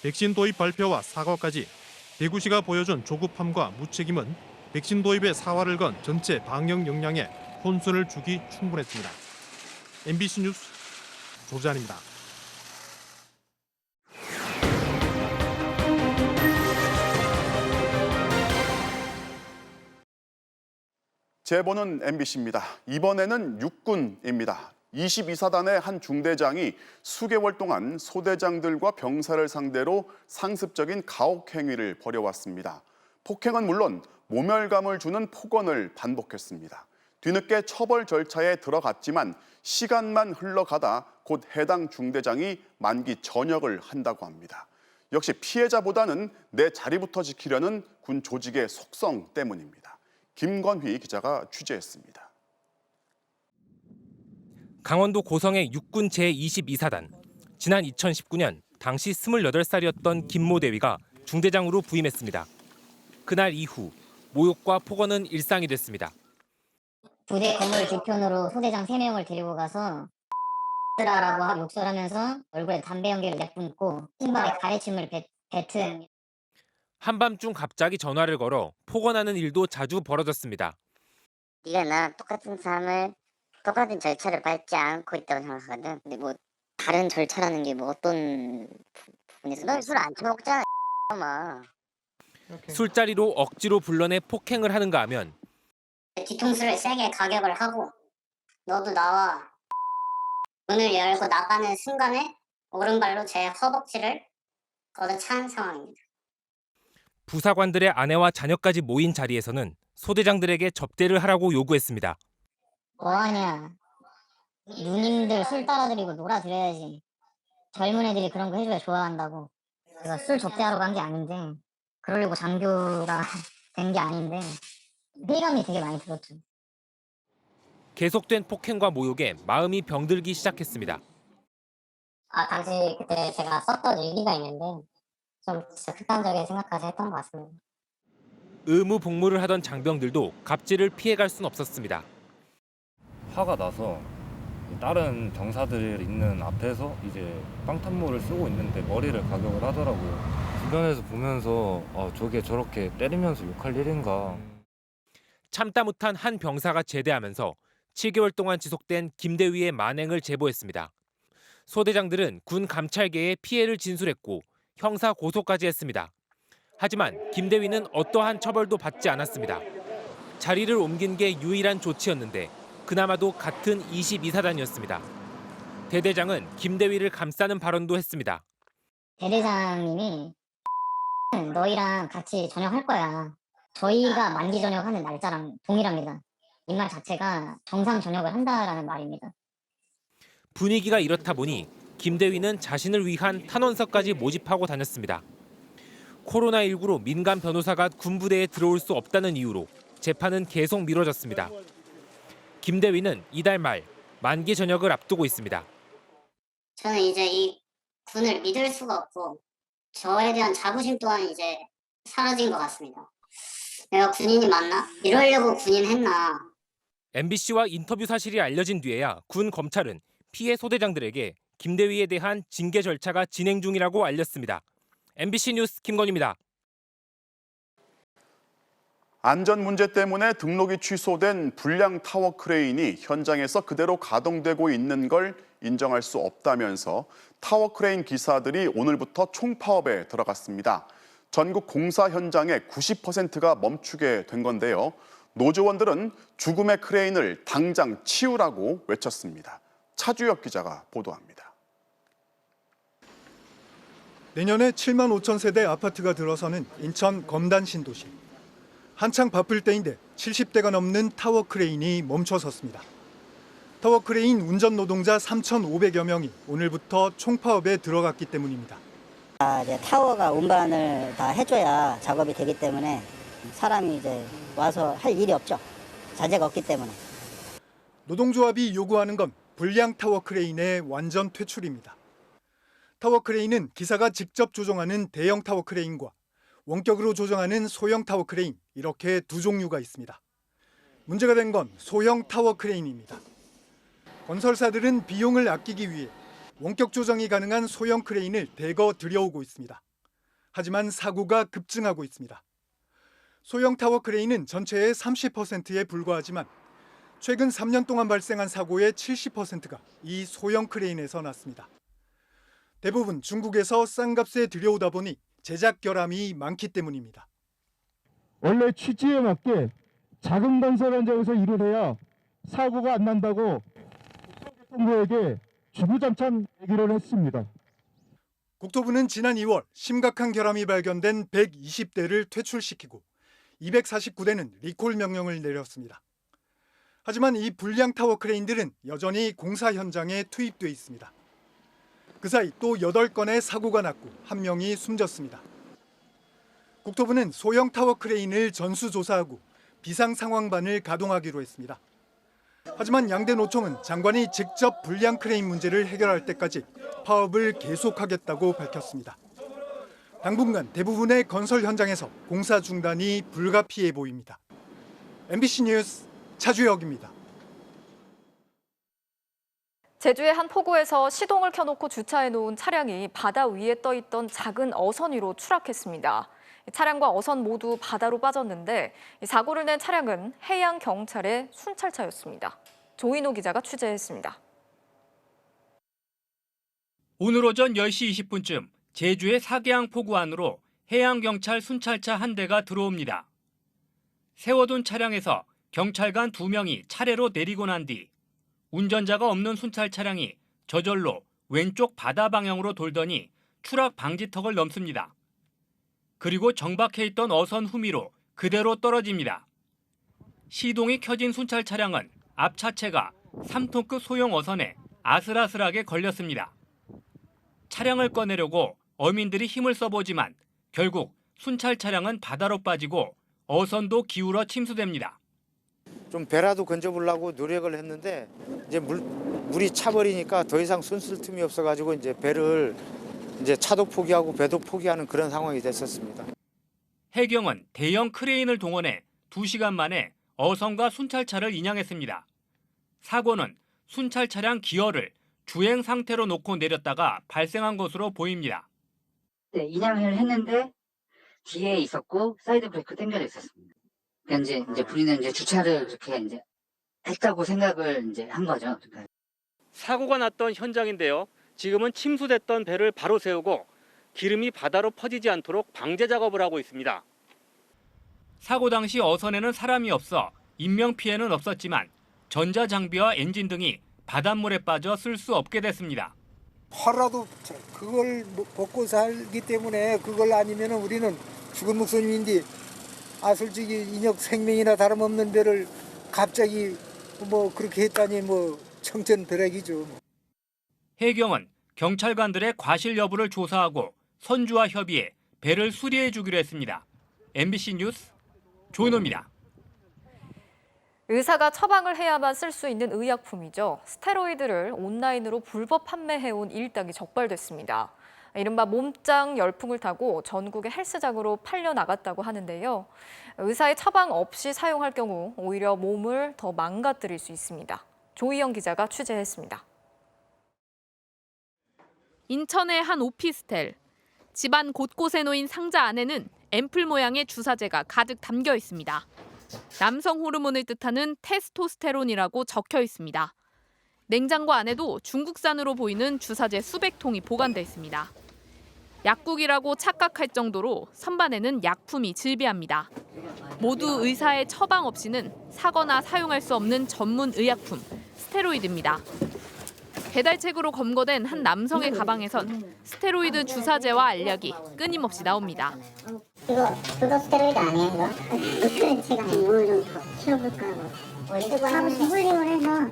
백신 도입 발표와 사과까지 대구시가 보여준 조급함과 무책임은 백신 도입에 사활을 건 전체 방역 역량에 혼선을 주기 충분했습니다. MBC 뉴스 조재환입니다. 제보는 MBC입니다. 이번에는 육군입니다. 22사단의 한 중대장이 수개월 동안 소대장들과 병사를 상대로 상습적인 가혹 행위를 벌여왔습니다. 폭행은 물론 모멸감을 주는 폭언을 반복했습니다. 뒤늦게 처벌 절차에 들어갔지만 시간만 흘러가다 곧 해당 중대장이 만기 전역을 한다고 합니다. 역시 피해자보다는 내 자리부터 지키려는 군 조직의 속성 때문입니다. 김건휘 기자가 취재했습니다. 강원도 고성의 육군 제22사단. 지난 2019년 당시 28살이었던 김모 대위가 중대장으로 부임했습니다. 그날 이후 모욕과 폭언은 일상이 됐습니다. 부대 건물 뒤편으로 소대장 3명을 데리고 가서 라고 욕설하면서 얼굴에 담배 연기를 내뿜고 신발에 가래침을 뱉은. 한밤중 갑자기 전화를 걸어 폭언하는 일도 자주 벌어졌습니다. 네가 나랑 똑같은 삶을 똑같은 절차를 밟지 않고 있다고 생각하거든. 근데 뭐 다른 절차라는 게 뭐 어떤 부분에서 너 술 안 처먹잖아. 술자리로 억지로 불러내 폭행을 하는가 하면 뒤통수를 세게 가격을 하고 너도 나와. 문을 열고 나가는 순간에 오른발로 제 허벅지를 걷어찬 상황입니다. 부사관들의 아내와 자녀까지 모인 자리에서는 소대장들에게 접대를 하라고 요구했습니다. 뭐하냐. 누님들 술 따라드리고 놀아드려야지. 젊은 애들이 그런 거 해줘야 좋아한다고. 제가 술 접대하러 간 게 아닌데 그러려고 장교가 된 게 아닌데 회의감이 되게 많이 들었죠. 계속된 폭행과 모욕에 마음이 병들기 시작했습니다. 당시 그때 제가 썼던 일기가 있는데 좀 진짜 극단적인 생각까지 했던 것 같습니다. 의무 복무를 하던 장병들도 갑질을 피해갈 순 없었습니다. 화가 나서 다른 병사들 있는 앞에서 이제 빵탄물을 쓰고 있는데 머리를 가격을 하더라고요. 주변에서 보면서 저게 저렇게 때리면서 욕할 일인가. 참다 못한 한 병사가 제대하면서 7개월 동안 지속된 김대위의 만행을 제보했습니다. 소대장들은 군 감찰계에 피해를 진술했고 형사 고소까지 했습니다. 하지만 김대위는 어떠한 처벌도 받지 않았습니다. 자리를 옮긴 게 유일한 조치였는데 그나마도 같은 22사단이었습니다. 대대장은 김대위를 감싸는 발언도 했습니다. 대대장님이 너희랑 같이 전역할 거야. 저희가 만기 전역하는 날짜랑 동일합니다. 이 말 자체가 정상 전역을 한다라는 말입니다. 분위기가 이렇다 보니 김대위는 자신을 위한 탄원서까지 모집하고 다녔습니다. 코로나19로 민간 변호사가 군부대에 들어올 수 없다는 이유로 재판은 계속 미뤄졌습니다. 김대위는 이달 말 만기 전역을 앞두고 있습니다. 저는 이제 이 군을 믿을 수가 없고 저에 대한 자부심 또한 이제 사라진 것 같습니다. 내가 군인이 맞나? 이러려고 군인했나? MBC와 인터뷰 사실이 알려진 뒤에야 군 검찰은 피해 소대장들에게 김대위에 대한 징계 절차가 진행 중이라고 알렸습니다. MBC 뉴스 김건희입니다. 안전 문제 때문에 등록이 취소된 불량 타워 크레인이 현장에서 그대로 가동되고 있는 걸 인정할 수 없다면서 타워 크레인 기사들이 오늘부터 총파업에 들어갔습니다. 전국 공사 현장의 90%가 멈추게 된 건데요. 노조원들은 죽음의 크레인을 당장 치우라고 외쳤습니다. 차주혁 기자가 보도합니다. 내년에 7만 5천 세대 아파트가 들어서는 인천 검단 신도시. 한창 바쁠 때인데 70대가 넘는 타워 크레인이 멈춰섰습니다. 타워 크레인 운전 노동자 3,500여 명이 오늘부터 총파업에 들어갔기 때문입니다. 이제 타워가 운반을 다 해줘야 작업이 되기 때문에 사람이 이제 와서 할 일이 없죠. 자재가 없기 때문에. 노동조합이 요구하는 건 불량 타워 크레인의 완전 퇴출입니다. 타워 크레인은 기사가 직접 조종하는 대형 타워 크레인과 원격으로 조정하는 소형 타워 크레인, 이렇게 두 종류가 있습니다. 문제가 된 건 소형 타워 크레인입니다. 건설사들은 비용을 아끼기 위해 원격 조정이 가능한 소형 크레인을 대거 들여오고 있습니다. 하지만 사고가 급증하고 있습니다. 소형 타워 크레인은 전체의 30%에 불과하지만 최근 3년 동안 발생한 사고의 70%가 이 소형 크레인에서 났습니다. 대부분 중국에서 싼 값에 들여오다 보니 제작 결함이 많기 때문입니다. 원래 취지에 맞게 작은 건설 현장에서 일을 해야 사고가 안 난다고 국토교통부에게 주구장창 얘기를 했습니다. 국토부는 지난 2월 심각한 결함이 발견된 120대를 퇴출시키고 249대는 리콜 명령을 내렸습니다. 하지만 이 불량 타워 크레인들은 여전히 공사 현장에 투입돼 있습니다. 그 사이 또 8건의 사고가 났고 1명이 숨졌습니다. 국토부는 소형 타워 크레인을 전수조사하고 비상상황반을 가동하기로 했습니다. 하지만 양대 노총은 장관이 직접 불량 크레인 문제를 해결할 때까지 파업을 계속하겠다고 밝혔습니다. 당분간 대부분의 건설 현장에서 공사 중단이 불가피해 보입니다. MBC 뉴스 차주혁입니다. 제주의 한 포구에서 시동을 켜놓고 주차해놓은 차량이 바다 위에 떠있던 작은 어선 위로 추락했습니다. 차량과 어선 모두 바다로 빠졌는데 사고를 낸 차량은 해양경찰의 순찰차였습니다. 조인호 기자가 취재했습니다. 오늘 오전 10시 20분쯤 제주의 사계항 포구 안으로 해양경찰 순찰차 한 대가 들어옵니다. 세워둔 차량에서 경찰관 2명이 차례로 내리고 난 뒤 운전자가 없는 순찰 차량이 저절로 왼쪽 바다 방향으로 돌더니 추락 방지턱을 넘습니다. 그리고 정박해 있던 어선 후미로 그대로 떨어집니다. 시동이 켜진 순찰 차량은 앞 차체가 3톤급 소형 어선에 아슬아슬하게 걸렸습니다. 차량을 꺼내려고 어민들이 힘을 써보지만 결국 순찰 차량은 바다로 빠지고 어선도 기울어 침수됩니다. 좀 배라도 건져보려고 노력을 했는데 이제 물이 차버리니까 더 이상 손쓸 틈이 없어가지고 이제 배를 이제 차도 포기하고 배도 포기하는 그런 상황이 됐었습니다. 해경은 대형 크레인을 동원해 2시간 만에 어선과 순찰차를 인양했습니다. 사고는 순찰 차량 기어를 주행 상태로 놓고 내렸다가 발생한 것으로 보입니다. 네, 인양을 했는데 뒤에 있었고 사이드 브레이크 당겨져 있었습니다. 그러니까 이제 우리는 이제 주차를 이렇게 이제 했다고 생각을 이제 한 거죠. 그러니까. 사고가 났던 현장인데요. 지금은 침수됐던 배를 바로 세우고 기름이 바다로 퍼지지 않도록 방제 작업을 하고 있습니다. 사고 당시 어선에는 사람이 없어 인명 피해는 없었지만 전자장비와 엔진 등이 바닷물에 빠져 쓸 수 없게 됐습니다. 팔아도 그걸 먹고 살기 때문에 그걸 아니면 우리는 죽은 목숨인데 솔직히 인역 생명이나 다름없는 배를 갑자기 뭐 그렇게 했다니 뭐 청천드래기죠. 해경은 경찰관들의 과실 여부를 조사하고 선주와 협의해 배를 수리해 주기로 했습니다. MBC 뉴스 조인호입니다. 의사가 처방을 해야만 쓸 수 있는 의약품이죠. 스테로이드를 온라인으로 불법 판매해온 일당이 적발됐습니다. 이른바 몸짱 열풍을 타고 전국의 헬스장으로 팔려나갔다고 하는데요. 의사의 처방 없이 사용할 경우 오히려 몸을 더 망가뜨릴 수 있습니다. 조희영 기자가 취재했습니다. 인천의 한 오피스텔. 집안 곳곳에 놓인 상자 안에는 앰플 모양의 주사제가 가득 담겨 있습니다. 남성 호르몬을 뜻하는 테스토스테론이라고 적혀 있습니다. 냉장고 안에도 중국산으로 보이는 주사제 수백 통이 보관돼 있습니다. 약국이라고 착각할 정도로 선반에는 약품이 즐비합니다. 모두 의사의 처방 없이는 사거나 사용할 수 없는 전문 의약품, 스테로이드입니다. 배달책으로 검거된 한 남성의 가방에선 스테로이드 주사제와 알약이 끊임없이 나옵니다. 그거 스테로이드 아니에요, 이거? 그래, 제가 오늘 좀 더 키워볼까 하고. 하고 스블링을 해서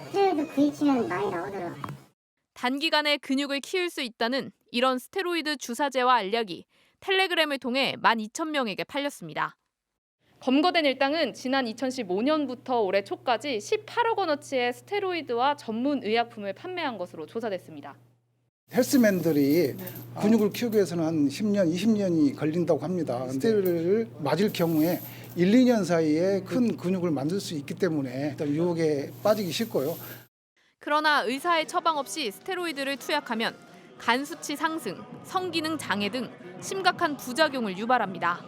스테로이드 구입치면 많이 나오더라고요. 단기간에 근육을 키울 수 있다는 이런 스테로이드 주사제와 알약이 텔레그램을 통해 12,000명에게 팔렸습니다. 검거된 일당은 지난 2015년부터 올해 초까지 18억 원어치의 스테로이드와 전문 의약품을 판매한 것으로 조사됐습니다. 헬스맨들이 근육을 키우기 위해서는 한 10년, 20년이 걸린다고 합니다. 스테로이드를 맞을 경우에 1, 2년 사이에 큰 근육을 만들 수 있기 때문에 일단 유혹에 빠지기 쉽고요. 그러나 의사의 처방 없이 스테로이드를 투약하면 간 수치 상승, 성기능 장애 등 심각한 부작용을 유발합니다.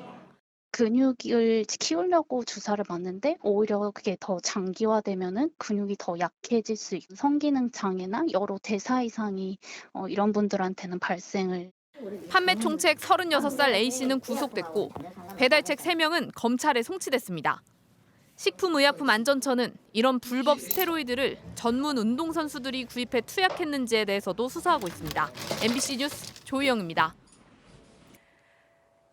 근육을 키우려고 주사를 맞는데 오히려 그게 더 장기화되면은 근육이 더 약해질 수 있고 성기능 장애나 여러 대사 이상이 이런 분들한테는 발생을. 판매 총책 36살 A씨는 구속됐고 배달책 3명은 검찰에 송치됐습니다. 식품의약품안전처는 이런 불법 스테로이드를 전문 운동선수들이 구입해 투약했는지에 대해서도 수사하고 있습니다. MBC 뉴스 조희영입니다.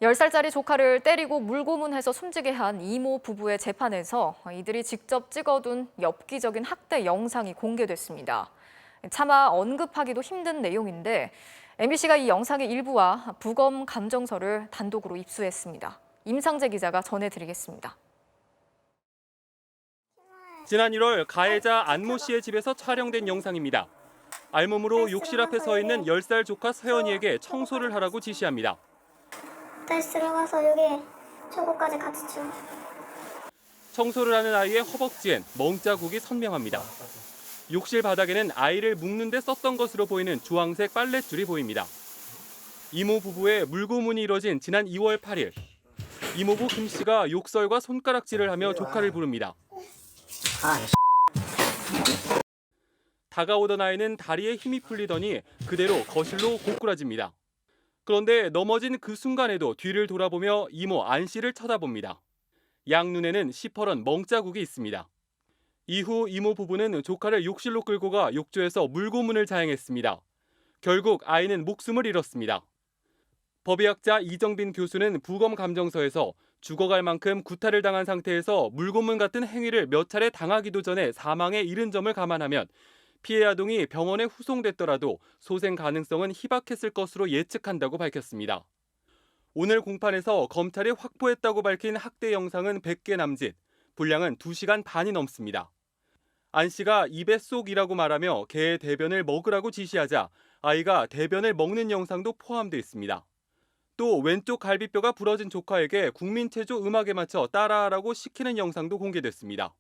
10살짜리 조카를 때리고 물고문해서 숨지게 한 이모 부부의 재판에서 이들이 직접 찍어둔 엽기적인 학대 영상이 공개됐습니다. 차마 언급하기도 힘든 내용인데 MBC가 이 영상의 일부와 부검 감정서를 단독으로 입수했습니다. 임상재 기자가 전해드리겠습니다. 지난 1월 가해자 안모 씨의 집에서 촬영된 영상입니다. 알몸으로 욕실 앞에 서 있는 10살 조카 서연이에게 청소를 하라고 지시합니다. 다시 들어가서 여기 저거까지 같이 줘. 청소를 하는 아이의 허벅지엔 멍자국이 선명합니다. 욕실 바닥에는 아이를 묶는 데 썼던 것으로 보이는 주황색 빨랫줄이 보입니다. 이모 부부의 물고문이 이뤄진 지난 2월 8일. 이모부 김 씨가 욕설과 손가락질을 하며 조카를 부릅니다. 다가오던 아이는 다리에 힘이 풀리더니 그대로 거실로 고꾸라집니다. 그런데 넘어진 그 순간에도 뒤를 돌아보며 이모 안 씨를 쳐다봅니다. 양눈에는 시퍼런 멍자국이 있습니다. 이후 이모 부부는 조카를 욕실로 끌고 가 욕조에서 물고문을 자행했습니다. 결국 아이는 목숨을 잃었습니다. 법의학자 이정빈 교수는 부검 감정서에서 죽어갈 만큼 구타를 당한 상태에서 물고문 같은 행위를 몇 차례 당하기도 전에 사망에 이른 점을 감안하면 피해 아동이 병원에 후송됐더라도 소생 가능성은 희박했을 것으로 예측한다고 밝혔습니다. 오늘 공판에서 검찰이 확보했다고 밝힌 학대 영상은 100개 남짓, 분량은 2시간 반이 넘습니다. 안 씨가 입에 쏙이라고 말하며 개의 대변을 먹으라고 지시하자 아이가 대변을 먹는 영상도 포함되어 있습니다. 또 왼쪽 갈비뼈가 부러진 조카에게 국민체조 음악에 맞춰 따라하라고 시키는 영상도 공개됐습니다.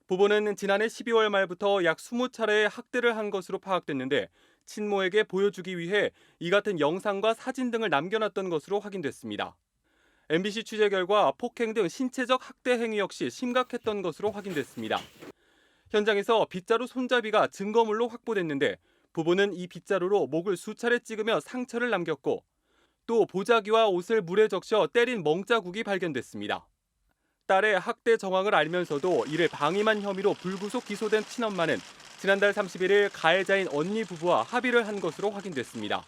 부부는 지난해 12월 말부터 약 20차례의 학대를 한 것으로 파악됐는데 친모에게 보여주기 위해 이 같은 영상과 사진 등을 남겨놨던 것으로 확인됐습니다. MBC 취재 결과 폭행 등 신체적 학대 행위 역시 심각했던 것으로 확인됐습니다. 현장에서 빗자루 손잡이가 증거물로 확보됐는데 부부는 이 빗자루로 목을 수차례 찍으며 상처를 남겼고 또 보자기와 옷을 물에 적셔 때린 멍자국이 발견됐습니다. 딸의 학대 정황을 알면서도 이를 방임한 혐의로 불구속 기소된 친엄마는 지난달 31일 가해자인 언니 부부와 합의를 한 것으로 확인됐습니다.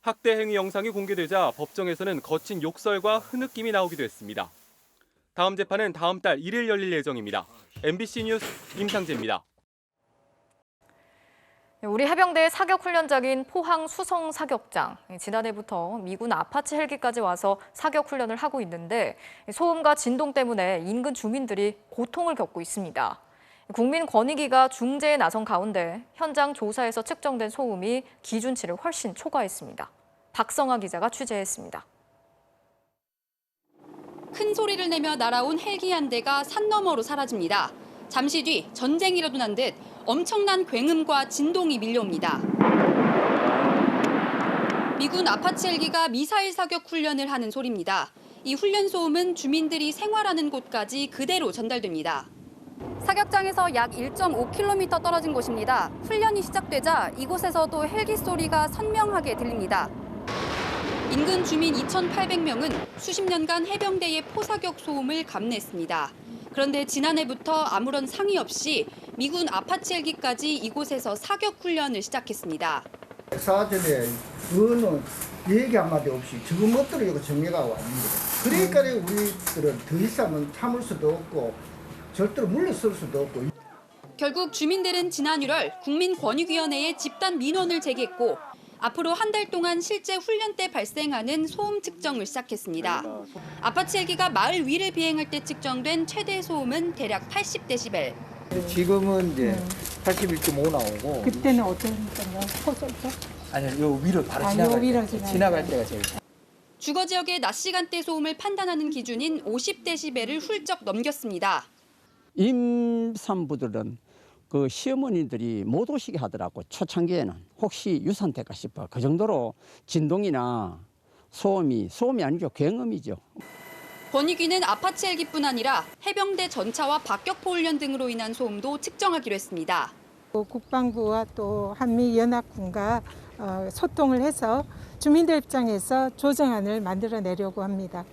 학대 행위 영상이 공개되자 법정에서는 거친 욕설과 흐느낌이 나오기도 했습니다. 다음 재판은 다음 달 1일 열릴 예정입니다. MBC 뉴스 임상재입니다. 우리 해병대의 사격 훈련장인 포항 수성 사격장. 지난해부터 미군 아파치 헬기까지 와서 사격 훈련을 하고 있는데 소음과 진동 때문에 인근 주민들이 고통을 겪고 있습니다. 국민권익위가 중재에 나선 가운데 현장 조사에서 측정된 소음이 기준치를 훨씬 초과했습니다. 박성아 기자가 취재했습니다. 큰 소리를 내며 날아온 헬기 한 대가 산 너머로 사라집니다. 잠시 뒤 전쟁이 일어난 듯 엄청난 굉음과 진동이 밀려옵니다. 미군 아파치 헬기가 미사일 사격 훈련을 하는 소리입니다. 이 훈련 소음은 주민들이 생활하는 곳까지 그대로 전달됩니다. 사격장에서 약 1.5km 떨어진 곳입니다. 훈련이 시작되자 이곳에서도 헬기 소리가 선명하게 들립니다. 인근 주민 2,800명은 수십 년간 해병대의 포사격 소음을 감내했습니다. 그런데 지난해부터 아무런 상의 없이 미군 아파치 헬기까지 이곳에서 사격 훈련을 시작했습니다. 사전에 어느 얘기 한마디 없이 지금 멋대로 이거 정리가 왔는데 그러니까 우리들은 더 이상은 참을 수도 없고 절대로 물러설 수도 없고. 결국 주민들은 지난 1월 국민권익위원회에 집단 민원을 제기했고 앞으로 한 달 동안 실제 훈련 때 발생하는 소음 측정을 시작했습니다. 아파치 헬기가 마을 위를 비행할 때 측정된 최대 소음은 대략 80데시벨. 지금은 이제 81.5 나오고. 그때는 어떠니까요? 커졌죠? 아니요, 요 위로 바로 지나갈 때가 제일. 주거 지역의 낮 시간대 소음을 판단하는 기준인 50데시벨을 훌쩍 넘겼습니다. 임산부들은 그 시어머니들이 못 오시게 하더라고. 초창기에는 혹시 유산될까 싶어. 그 정도로 진동이나 소음이 아니죠. 굉음이죠. 권익위는 아파치 헬기뿐 아니라 해병대 전차와 박격포 훈련 등으로 인한 소음도 측정하기로 했습니다. 국방부와 또 한미연합군과 소통을 해서 주민들 입장에서 조정안을 만들어내려고 합니다.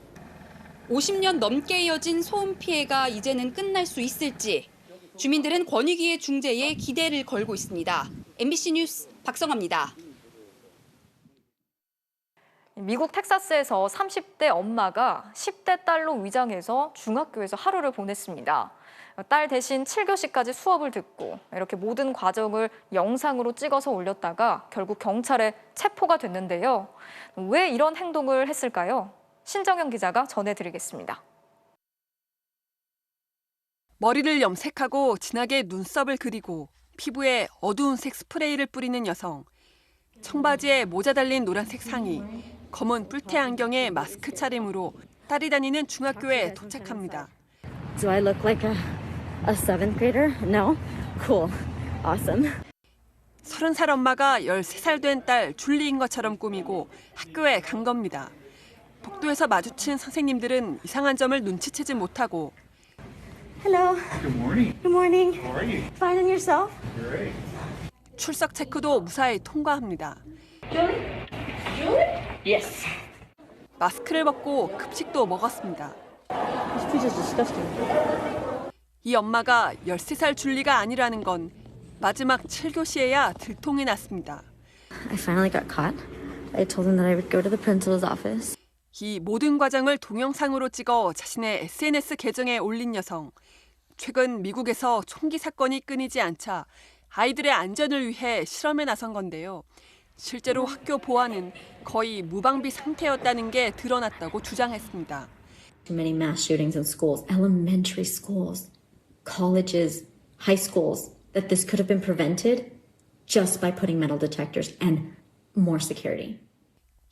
50년 넘게 이어진 소음 피해가 이제는 끝날 수 있을지 주민들은 권익위의 중재에 기대를 걸고 있습니다. MBC 뉴스 박성아입니다. 미국 텍사스에서 30대 엄마가 10대 딸로 위장해서 중학교에서 하루를 보냈습니다. 딸 대신 7교시까지 수업을 듣고 이렇게 모든 과정을 영상으로 찍어서 올렸다가 결국 경찰에 체포가 됐는데요. 왜 이런 행동을 했을까요? 신정현 기자가 전해드리겠습니다. 머리를 염색하고 진하게 눈썹을 그리고 피부에 어두운 색 스프레이를 뿌리는 여성. 청바지에 모자 달린 노란색 상의, 검은 뿔테 안경에 마스크 차림으로 딸이 다니는 중학교에 도착합니다. Do I look like a 7th grader? No? Cool. Awesome. 30살 엄마가 13살 된 딸 줄리인 것처럼 꾸미고 학교에 간 겁니다. 복도에서 마주친 선생님들은 이상한 점을 눈치채지 못하고 Hello. Good morning. Good morning. How are you? Fine, and yourself? Great. 출석 체크도 무사히 통과합니다. Julie? Julie? Yes. 마스크를 벗고 급식도 먹었습니다. This pizza is disgusting. 이 엄마가 13살 줄리가 아니라는 건 마지막 7교시에야 들통이 났습니다. I finally got caught. I told them that I would go to the principal's office. 이 모든 과정을 동영상으로 찍어 자신의 SNS 계정에 올린 여성. 최근 미국에서 총기 사건이 끊이지 않자 아이들의 안전을 위해 실험에 나선 건데요. 실제로 학교 보안은 거의 무방비 상태였다는 게 드러났다고 주장했습니다. Too many mass shootings in schools, elementary schools, colleges, high schools, that this could have been prevented just by putting metal detectors and more security.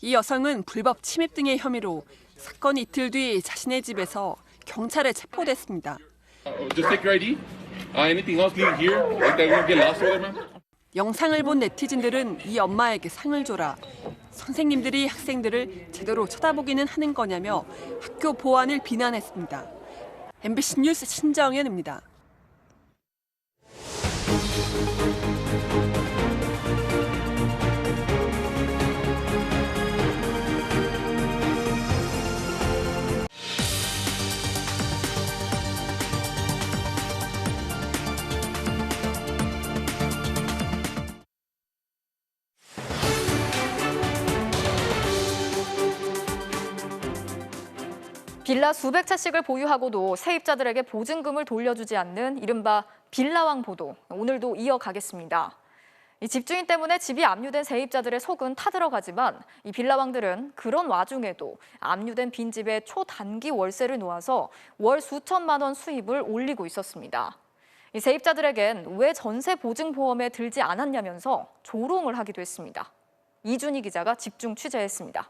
이 여성은 불법 침입 등의 혐의로 사건 이틀 뒤 자신의 집에서 경찰에 체포됐습니다. Just take your ID. Anything else leave here? Like that we don't get lost over there, ma'am? 영상을 본 네티즌들은 이 엄마에게 상을 줘라. 선생님들이 학생들을 제대로 쳐다보기는 하는 거냐며 학교 보안을 비난했습니다. MBC 뉴스 신정현입니다. 빌라 수백 채씩을 보유하고도 세입자들에게 보증금을 돌려주지 않는 이른바 빌라왕 보도, 오늘도 이어가겠습니다. 이 집주인 때문에 집이 압류된 세입자들의 속은 타들어가지만 이 빌라왕들은 그런 와중에도 압류된 빈집에 초단기 월세를 놓아서 월 수천만 원 수입을 올리고 있었습니다. 이 세입자들에겐 왜 전세 보증 보험에 들지 않았냐면서 조롱을 하기도 했습니다. 이준희 기자가 집중 취재했습니다.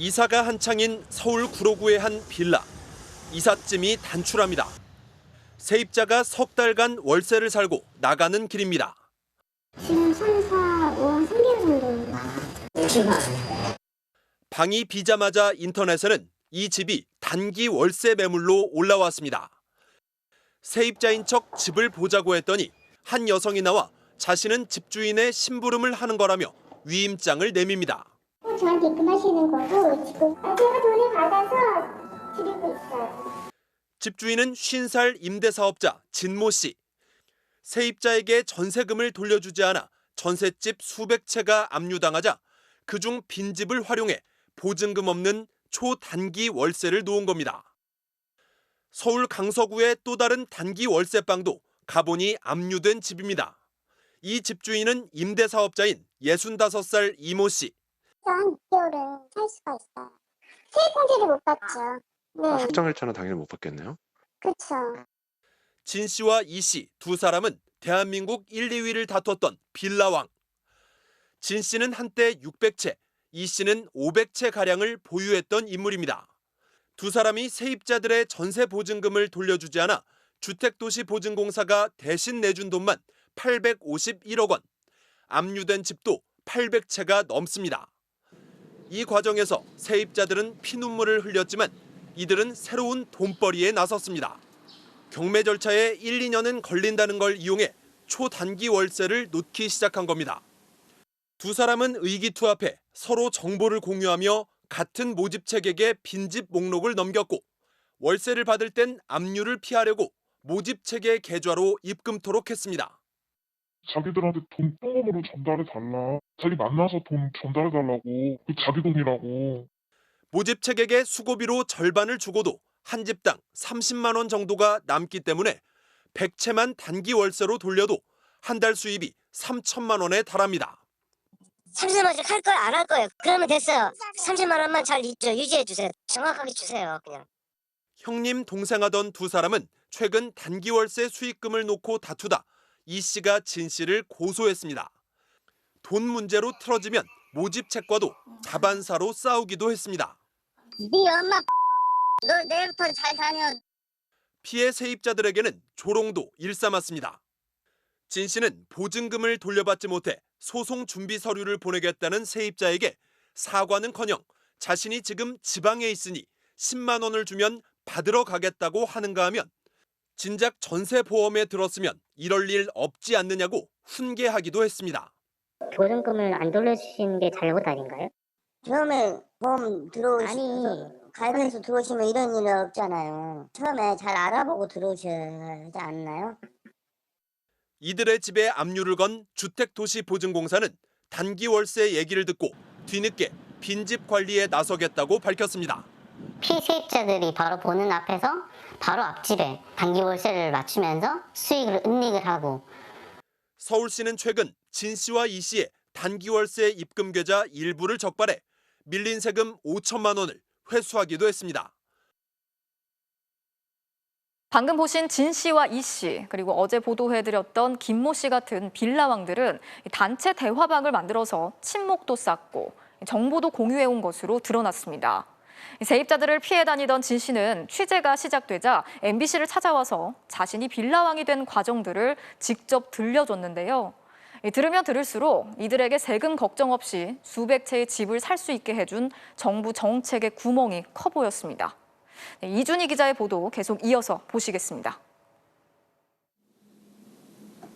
이사가 한창인 서울 구로구의 한 빌라. 이삿짐이 단출합니다. 세입자가 석 달간 월세를 살고 나가는 길입니다. 지금 3, 4, 5, 3개월 정도. 방이 비자마자 인터넷에는 이 집이 단기 월세 매물로 올라왔습니다. 세입자인 척 집을 보자고 했더니 한 여성이 나와 자신은 집주인의 심부름을 하는 거라며 위임장을 내밉니다. 저한테 입금하시는 거고 지금 제가 돈을 받아서 드리고 있어요. 집주인은 50살 임대사업자 진모 씨. 세입자에게 전세금을 돌려주지 않아 전셋집 수백 채가 압류당하자 그중 빈집을 활용해 보증금 없는 초단기 월세를 놓은 겁니다. 서울 강서구의 또 다른 단기 월세방도 가보니 압류된 집입니다. 이 집주인은 임대사업자인 65살 이모 씨. 한 6개월은 살 수가 있어요. 세입공제를 못 받죠. 네. 확정일자는 당연히 못 받겠네요. 그렇죠. 진 씨와 이 씨 두 사람은 대한민국 1, 2위를 다퉜던 빌라왕. 진 씨는 한때 600채, 이 씨는 500채가량을 보유했던 인물입니다. 두 사람이 세입자들의 전세 보증금을 돌려주지 않아 주택도시보증공사가 대신 내준 돈만 851억 원, 압류된 집도 800채가 넘습니다. 이 과정에서 세입자들은 피눈물을 흘렸지만 이들은 새로운 돈벌이에 나섰습니다. 경매 절차에 1, 2년은 걸린다는 걸 이용해 초단기 월세를 놓기 시작한 겁니다. 두 사람은 의기투합해 서로 정보를 공유하며 같은 모집책에게 빈집 목록을 넘겼고 월세를 받을 땐 압류를 피하려고 모집책의 계좌로 입금토록 했습니다. 자기들한테 돈 현금으로 전달해달라. 자기 만나서 돈 전달해달라고. 그 자기 돈이라고. 모집책에게 수고비로 절반을 주고도 한 집당 30만 원 정도가 남기 때문에 100채만 단기 월세로 돌려도 한 달 수입이 3천만 원에 달합니다. 30만 원씩 할 거예요? 안 할 거예요? 그러면 됐어요. 30만 원만 잘 유지해 주세요. 정확하게 주세요. 그냥. 형님 동생하던 두 사람은 최근 단기 월세 수익금을 놓고 다투다 이 씨가 진 씨를 고소했습니다. 돈 문제로 틀어지면 모집책과도 다반사로 싸우기도 했습니다. 네 엄마 너 내일부터 잘 다녀. 피해 세입자들에게는 조롱도 일삼았습니다. 진 씨는 보증금을 돌려받지 못해 소송 준비 서류를 보내겠다는 세입자에게 사과는커녕 자신이 지금 지방에 있으니 10만 원을 주면 받으러 가겠다고 하는가 하면 진작 전세 보험에 들었으면 이럴 일 없지 않느냐고 훈계하기도 했습니다. 보증금을 안 돌려주시는 게 잘못 아닌가요? 처음에 보험 들어오시면서 가입해서 들어오시면 이런 일은 없잖아요. 처음에 잘 알아보고 들어오셔야 하지 않나요? 이들의 집에 압류를 건 주택도시보증공사는 단기 월세 얘기를 듣고 뒤늦게 빈집 관리에 나서겠다고 밝혔습니다. 피세입자들이 바로 보는 앞에서 바로 앞집에 단기 월세를 맞추면서 수익을 은닉을 하고. 서울시는 최근 진 씨와 이 씨의 단기 월세 입금 계좌 일부를 적발해 밀린 세금 5천만 원을 회수하기도 했습니다. 방금 보신 진 씨와 이 씨, 그리고 어제 보도해드렸던 김모 씨 같은 빌라왕들은 단체 대화방을 만들어서 친목도 쌓고 정보도 공유해온 것으로 드러났습니다. 세입자들을 피해 다니던 진 씨는 취재가 시작되자 MBC를 찾아와서 자신이 빌라왕이 된 과정들을 직접 들려줬는데요. 들으면 들을수록 이들에게 세금 걱정 없이 수백 채의 집을 살 수 있게 해준 정부 정책의 구멍이 커 보였습니다. 이준희 기자의 보도 계속 이어서 보시겠습니다.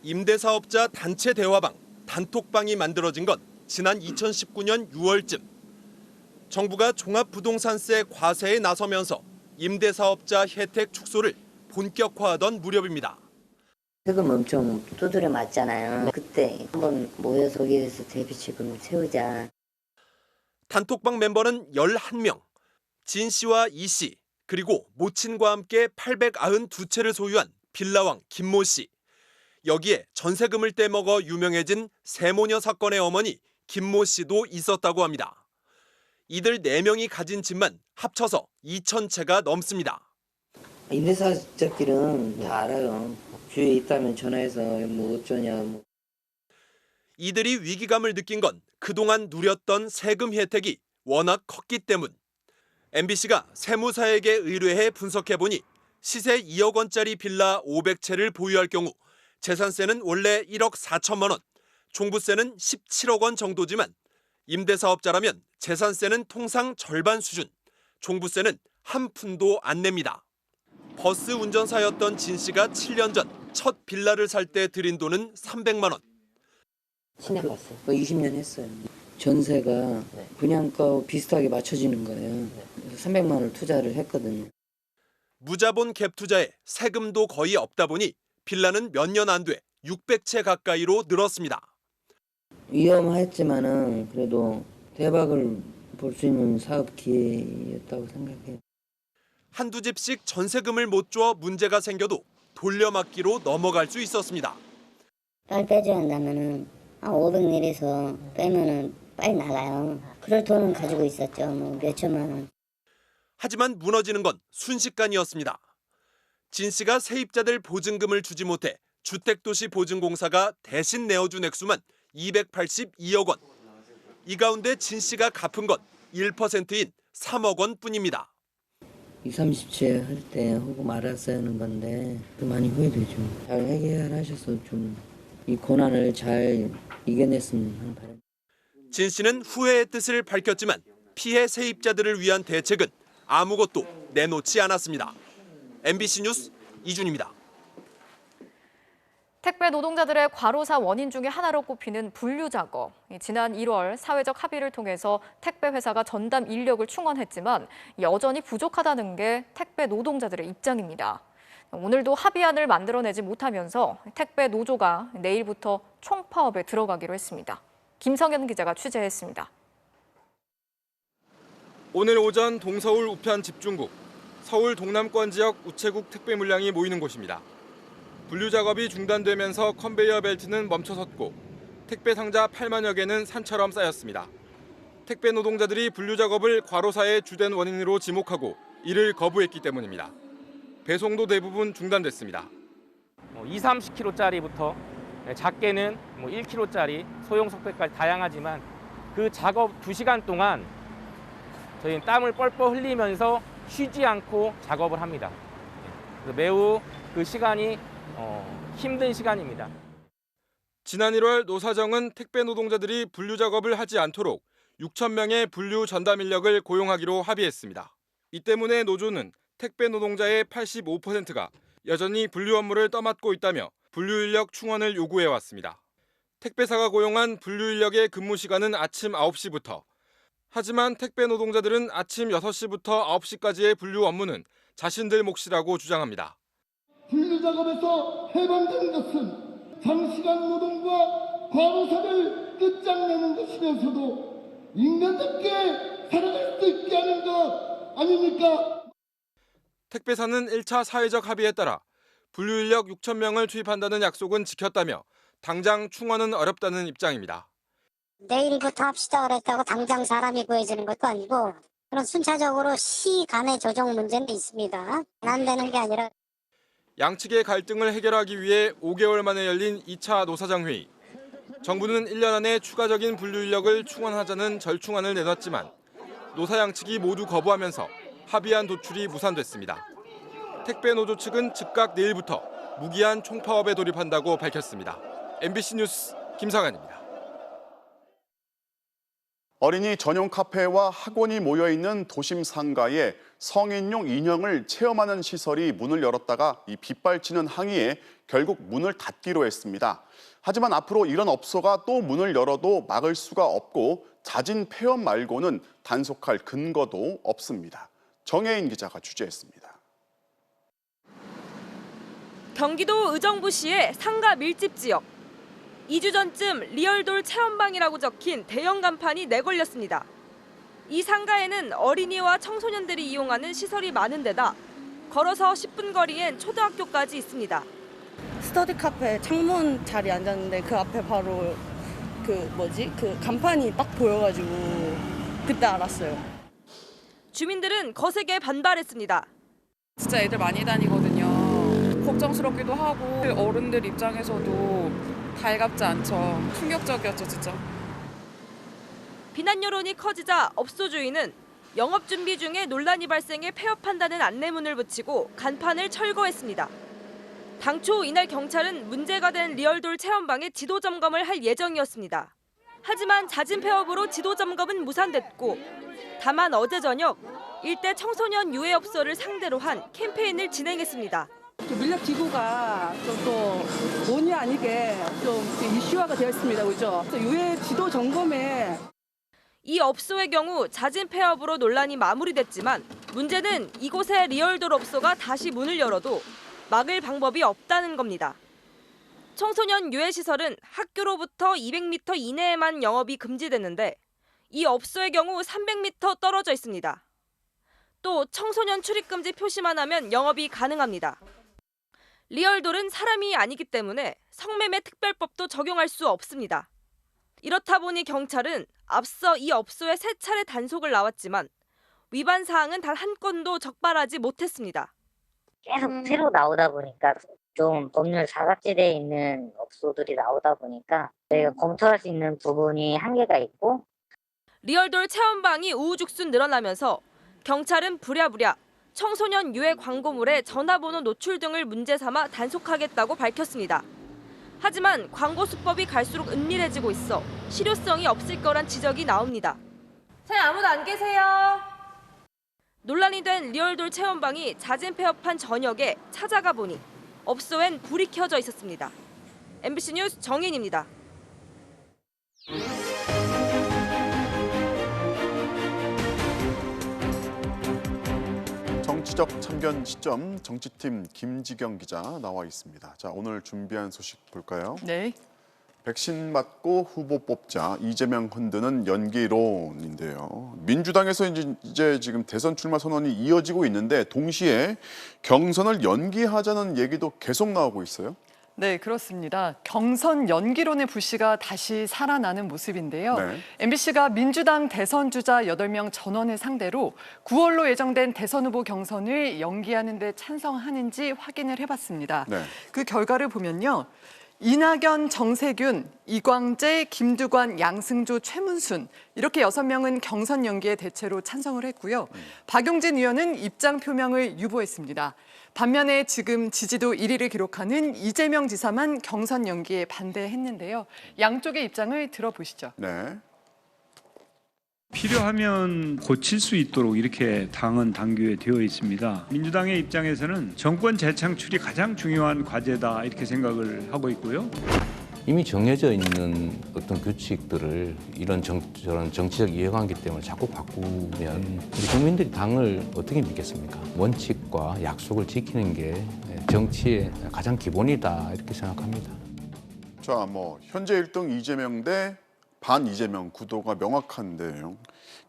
임대사업자 단체 대화방, 단톡방이 만들어진 건 지난 2019년 6월쯤. 정부가 종합부동산세 과세에 나서면서 임대사업자 혜택 축소를 본격화하던 무렵입니다. 세금 엄청 두드려 맞잖아요. 그때 한번 모여서 거기에서 대비책을 세우자. 단톡방 멤버는 11명. 진 씨와 이 씨, 그리고 모친과 함께 892채를 소유한 빌라왕 김모 씨. 여기에 전세금을 떼먹어 유명해진 세모녀 사건의 어머니 김모 씨도 있었다고 합니다. 이들 4명이 가진 집만 합쳐서 2,000채가 넘습니다. 임대사적들은 다 알아요. 주위에 있다면 전화해서 뭐 어쩌냐. 이들이 위기감을 느낀 건 그동안 누렸던 세금 혜택이 워낙 컸기 때문. MBC가 세무사에게 의뢰해 분석해보니 시세 2억 원짜리 빌라 500채를 보유할 경우 재산세는 원래 1억 4천만 원, 종부세는 17억 원 정도지만 임대사업자라면 재산세는 통상 절반 수준, 종부세는 한 푼도 안 냅니다. 버스 운전사였던 진 씨가 7년 전 첫 빌라를 살 때 들인 돈은 300만 원. 신해봤어요. 20년 했어요. 전세가 분양가 비슷하게 맞춰지는 거예요. 그래서 300만 원을 투자를 했거든요. 무자본 갭 투자에 세금도 거의 없다 보니 빌라는 몇 년 안 돼 600채 가까이로 늘었습니다. 위험했지만은 그래도 대박을 볼 수 있는 사업 기회였다고 생각해요. 한두 집씩 전세금을 못 줘 문제가 생겨도 돌려막기로 넘어갈 수 있었습니다. 빨리 빼줘야 한다면은 500 내려서 빼면은 빨리 나가요. 그럴 돈은 가지고 있었죠. 뭐 몇천만 원. 하지만 무너지는 건 순식간이었습니다. 진 씨가 세입자들 보증금을 주지 못해 주택도시보증공사가 대신 내어준 액수만 282억 원. 이 가운데 진 씨가 갚은 건 1%인 3억 원 뿐입니다. 20, 30채 할 때 하고 말았어야 하는 건데 많이 후회되죠. 잘 해결하셔서 좀 이 고난을 잘 이겨냈으면 하는 바람. 진 씨는 후회의 뜻을 밝혔지만 피해 세입자들을 위한 대책은 아무것도 내놓지 않았습니다. MBC 뉴스 이준입니다. 택배 노동자들의 과로사 원인 중에 하나로 꼽히는 분류 작업. 지난 1월 사회적 합의를 통해서 택배 회사가 전담 인력을 충원했지만 여전히 부족하다는 게 택배 노동자들의 입장입니다. 오늘도 합의안을 만들어내지 못하면서 택배 노조가 내일부터 총파업에 들어가기로 했습니다. 김성현 기자가 취재했습니다. 오늘 오전 동서울 우편 집중국, 서울 동남권 지역 우체국 택배 물량이 모이는 곳입니다. 분류 작업이 중단되면서 컨베이어 벨트는 멈춰섰고 택배 상자 8만여 개는 산처럼 쌓였습니다. 택배 노동자들이 분류 작업을 과로사의 주된 원인으로 지목하고 이를 거부했기 때문입니다. 배송도 대부분 중단됐습니다. 20, 30kg짜리부터 작게는 1kg짜리 소형 석배까지 다양하지만 그 작업 2시간 동안 저희는 땀을 뻘뻘 흘리면서 쉬지 않고 작업을 합니다. 그래서 매우 그 시간이 힘든 시간입니다. 지난 1월 노사정은 택배 노동자들이 분류 작업을 하지 않도록 6천 명의 분류 전담 인력을 고용하기로 합의했습니다. 이 때문에 노조는 택배 노동자의 85%가 여전히 분류 업무를 떠맡고 있다며 분류 인력 충원을 요구해왔습니다. 택배사가 고용한 분류 인력의 근무 시간은 아침 9시부터. 하지만 택배 노동자들은 아침 6시부터 9시까지의 분류 업무는 자신들 몫이라고 주장합니다. 분류 작업에서 해방되는 것은 장시간 노동과 과로사를 끝장내는 것이면서도 인간답게 살아갈 수 있게 하는 것 아닙니까? 택배사는 1차 사회적 합의에 따라 분류 인력 6천 명을 투입한다는 약속은 지켰다며 당장 충원은 어렵다는 입장입니다. 내일부터 합시다 그랬다고 당장 사람이 구해지는 것도 아니고 그런 순차적으로 시 간의 조정 문제는 있습니다. 안 되는 게 아니라. 양측의 갈등을 해결하기 위해 5개월 만에 열린 2차 노사장 회의. 정부는 1년 안에 추가적인 분류 인력을 충원하자는 절충안을 내놨지만 노사 양측이 모두 거부하면서 합의안 도출이 무산됐습니다. 택배 노조 측은 즉각 내일부터 무기한 총파업에 돌입한다고 밝혔습니다. MBC 뉴스 김상환입니다. 어린이 전용 카페와 학원이 모여있는 도심 상가에 성인용 인형을 체험하는 시설이 문을 열었다가 이 빗발치는 항의에 결국 문을 닫기로 했습니다. 하지만 앞으로 이런 업소가 또 문을 열어도 막을 수가 없고 자진 폐업 말고는 단속할 근거도 없습니다. 정혜인 기자가 취재했습니다. 경기도 의정부시의 상가 밀집 지역. 2주 전쯤 리얼돌 체험방이라고 적힌 대형 간판이 내걸렸습니다. 이 상가에는 어린이와 청소년들이 이용하는 시설이 많은 데다 걸어서 10분 거리엔 초등학교까지 있습니다. 스터디 카페 창문 자리에 앉았는데 그 앞에 바로 그 간판이 딱 보여가지고 그때 알았어요. 주민들은 거세게 반발했습니다. 진짜 애들 많이 다니거든요. 걱정스럽기도 하고 어른들 입장에서도 달갑지 않죠. 충격적이었죠, 진짜. 비난 여론이 커지자 업소 주인은 영업 준비 중에 논란이 발생해 폐업한다는 안내문을 붙이고 간판을 철거했습니다. 당초 이날 경찰은 문제가 된 리얼돌 체험방의 지도 점검을 할 예정이었습니다. 하지만 잦은 폐업으로 지도 점검은 무산됐고 다만 어제 저녁 일대 청소년 유해업소를 상대로 한 캠페인을 진행했습니다. 밀렵 기구가 또 본의 아니게 좀 이슈화가 되었습니다. 그죠? 유해 지도 점검에 이 업소의 경우 잦은 폐업으로 논란이 마무리됐지만 문제는 이곳의 리얼돌 업소가 다시 문을 열어도 막을 방법이 없다는 겁니다. 청소년 유해시설은 학교로부터 200m 이내에만 영업이 금지됐는데 이 업소의 경우 300m 떨어져 있습니다. 또 청소년 출입금지 표시만 하면 영업이 가능합니다. 리얼돌은 사람이 아니기 때문에 성매매 특별법도 적용할 수 없습니다. 이렇다 보니 경찰은 앞서 이 업소에 3차례 단속을 나왔지만 위반 사항은 단 한 건도 적발하지 못했습니다. 계속 새로 나오다 보니까 좀 법률 사각지대에 있는 업소들이 나오다 보니까 저희가 검토할 수 있는 부분이 한계가 있고 리얼돌 체험방이 우후죽순 늘어나면서 경찰은 부랴부랴 청소년 유해 광고물에 전화번호 노출 등을 문제 삼아 단속하겠다고 밝혔습니다. 하지만 광고 수법이 갈수록 은밀해지고 있어 실효성이 없을 거란 지적이 나옵니다. 사장님 아무도 안 계세요. 논란이 된 리얼돌 체험방이 잦은 폐업한 저녁에 찾아가 보니 업소엔 불이 켜져 있었습니다. MBC 뉴스 정인입니다. 정치적 참견 시점 정치팀 김지경 기자 나와 있습니다. 자, 오늘 준비한 소식 볼까요? 네. 백신 맞고 후보 뽑자 이재명 흔드는 연기론인데요. 민주당에서 이제 지금 대선 출마 선언이 이어지고 있는데 동시에 경선을 연기하자는 얘기도 계속 나오고 있어요. 네, 그렇습니다. 경선 연기론의 불씨가 다시 살아나는 모습인데요. 네. MBC가 민주당 대선 주자 8명 전원을 상대로 9월로 예정된 대선 후보 경선을 연기하는 데 찬성하는지 확인을 해봤습니다. 네. 그 결과를 보면요. 이낙연, 정세균, 이광재, 김두관, 양승조, 최문순 이렇게 6명은 경선 연기에 대체로 찬성을 했고요. 박용진 의원은 입장 표명을 유보했습니다. 반면에 지금 지지도 1위를 기록하는 이재명 지사만 경선 연기에 반대했는데요. 양쪽의 입장을 들어보시죠. 네. 필요하면 고칠 수 있도록 이렇게 당은 당규에 되어 있습니다. 민주당의 입장에서는 정권 재창출이 가장 중요한 과제다 이렇게 생각을 하고 있고요. 이미 정해져 있는 어떤 규칙들을 저런 정치적 이해관계 때문에 자꾸 바꾸면 우리 국민들이 당을 어떻게 믿겠습니까? 원칙과 약속을 지키는 게 정치의 가장 기본이다 이렇게 생각합니다. 자, 현재 1등 이재명 대 반 이재명 구도가 명확한데요.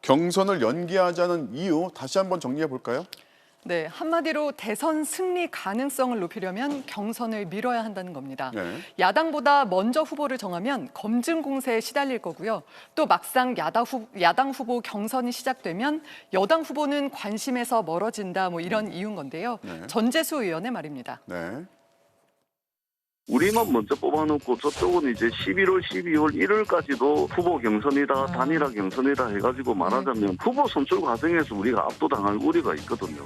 경선을 연기하자는 이유 다시 한번 정리해 볼까요? 네, 한마디로 대선 승리 가능성을 높이려면 경선을 미뤄야 한다는 겁니다. 네. 야당보다 먼저 후보를 정하면 검증 공세에 시달릴 거고요. 또 막상 야당 후보 경선이 시작되면 여당 후보는 관심에서 멀어진다 이런 이유인 건데요. 네. 전재수 의원의 말입니다. 네. 우리만 먼저 뽑아놓고 저쪽은 이제 11월, 12월, 1월까지도 후보 경선이다, 단일화 경선이다 해가지고 말하자면 후보 선출 과정에서 우리가 압도당할 우려가 있거든요.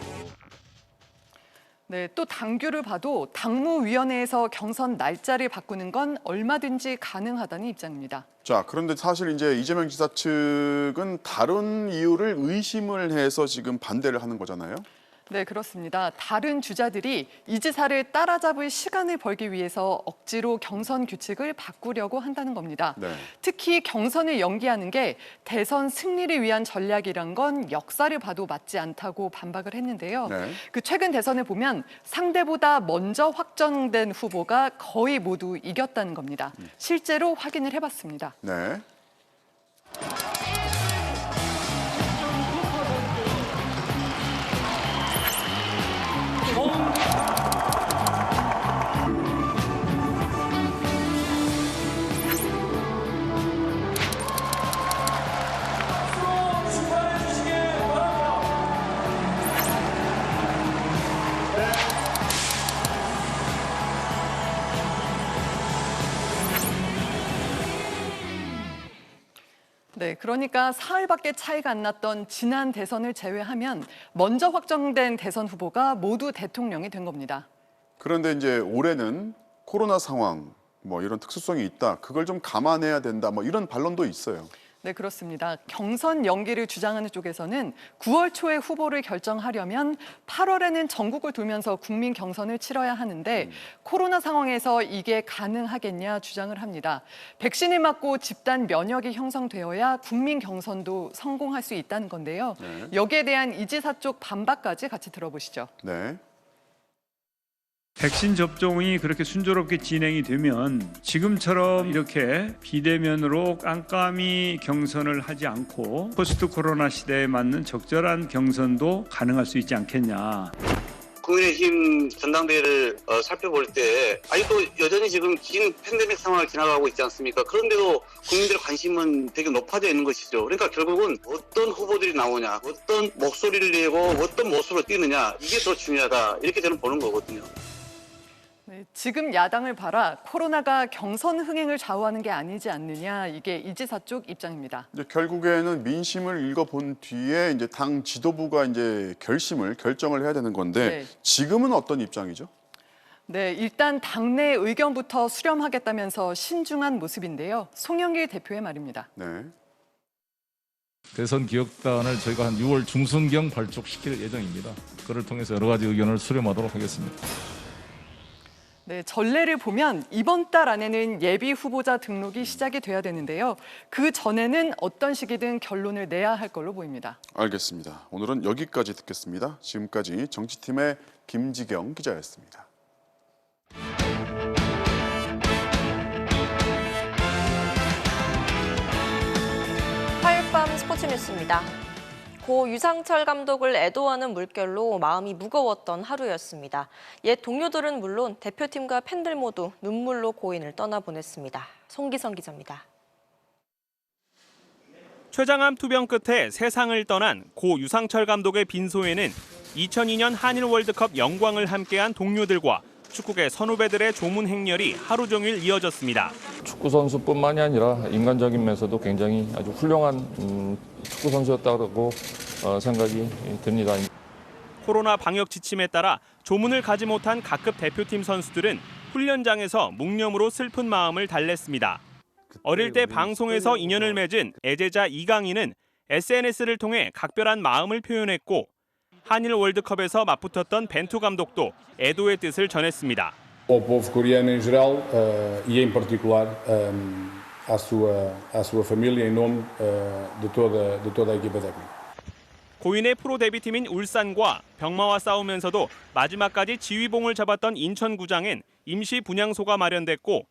네, 또 당규를 봐도 당무위원회에서 경선 날짜를 바꾸는 건 얼마든지 가능하다는 입장입니다. 자, 그런데 사실 이제 이재명 지사 측은 다른 이유를 의심을 해서 지금 반대를 하는 거잖아요. 네, 그렇습니다. 다른 주자들이 이 지사를 따라잡을 시간을 벌기 위해서 억지로 경선 규칙을 바꾸려고 한다는 겁니다. 네. 특히 경선을 연기하는 게 대선 승리를 위한 전략이란 건 역사를 봐도 맞지 않다고 반박을 했는데요. 네. 그 최근 대선을 보면 상대보다 먼저 확정된 후보가 거의 모두 이겼다는 겁니다. 실제로 확인을 해봤습니다. 네. 그러니까 사흘밖에 차이가 안 났던 지난 대선을 제외하면 먼저 확정된 대선 후보가 모두 대통령이 된 겁니다. 그런데 이제 올해는 코로나 상황, 뭐 이런 특수성이 있다. 그걸 좀 감안해야 된다. 뭐 이런 반론도 있어요. 네, 그렇습니다. 경선 연기를 주장하는 쪽에서는 9월 초에 후보를 결정하려면 8월에는 전국을 돌면서 국민 경선을 치러야 하는데 코로나 상황에서 이게 가능하겠냐 주장을 합니다. 백신을 맞고 집단 면역이 형성되어야 국민 경선도 성공할 수 있다는 건데요. 여기에 대한 이 지사 쪽 반박까지 같이 들어보시죠. 네. 백신 접종이 그렇게 순조롭게 진행이 되면 지금처럼 이렇게 비대면으로 깜깜이 경선을 하지 않고 포스트 코로나 시대에 맞는 적절한 경선도 가능할 수 있지 않겠냐. 국민의힘 전당대회를 살펴볼 때 아직도 여전히 지금 긴 팬데믹 상황을 지나가고 있지 않습니까? 그런데도 국민들의 관심은 되게 높아져 있는 것이죠. 그러니까 결국은 어떤 후보들이 나오냐, 어떤 목소리를 내고 어떤 모습으로 뛰느냐, 이게 더 중요하다. 이렇게 저는 보는 거거든요. 네, 지금 야당을 봐라. 코로나가 경선 흥행을 좌우하는 게 아니지 않느냐. 이게 이 지사 쪽 입장입니다. 이제 결국에는 민심을 읽어본 뒤에 이제 당 지도부가 이제 결정을 해야 되는 건데 네. 지금은 어떤 입장이죠? 네, 일단 당내 의견부터 수렴하겠다면서 신중한 모습인데요. 송영길 대표의 말입니다. 네. 대선 기획단을 저희가 한 6월 중순경 발족시킬 예정입니다. 그를 통해서 여러 가지 의견을 수렴하도록 하겠습니다. 네, 전례를 보면 이번 달 안에는 예비 후보자 등록이 시작이 돼야 되는데요. 그 전에는 어떤 식이든 결론을 내야 할 걸로 보입니다. 알겠습니다. 오늘은 여기까지 듣겠습니다. 지금까지 정치팀의 김지경 기자였습니다. 화요일 밤 스포츠 뉴스입니다. 고 유상철 감독을 애도하는 물결로 마음이 무거웠던 하루였습니다. 옛 동료들은 물론 대표팀과 팬들 모두 눈물로 고인을 떠나보냈습니다. 송기성 기자입니다. 췌장암 투병 끝에 세상을 떠난 고 유상철 감독의 빈소에는 2002년 한일 월드컵 영광을 함께한 동료들과 축구계 선후배들의 조문 행렬이 하루 종일 이어졌습니다. 축구 선수뿐만이 아니라 인간적인 면에서도 굉장히 아주 훌륭한 축구 선수였다고 생각이 듭니다. 코로나 방역 지침에 따라 조문을 가지 못한 각급 대표팀 선수들은 훈련장에서 묵념으로 슬픈 마음을 달랬습니다. 어릴 때 방송에서 인연을 맺은 애제자 이강인은 SNS를 통해 각별한 마음을 표현했고 한일 월드컵에서 맞붙었던 벤투 감독도 애도의 뜻을 전했습니다. Ao povo coreano em geral e em particular à sua família em nome de toda a equipa técnica. 고인의 프로 데뷔팀인 울산과 병마와 싸우면서도 마지막까지 지휘봉을 잡았던 인천구장엔 임시 분향소가 마련됐고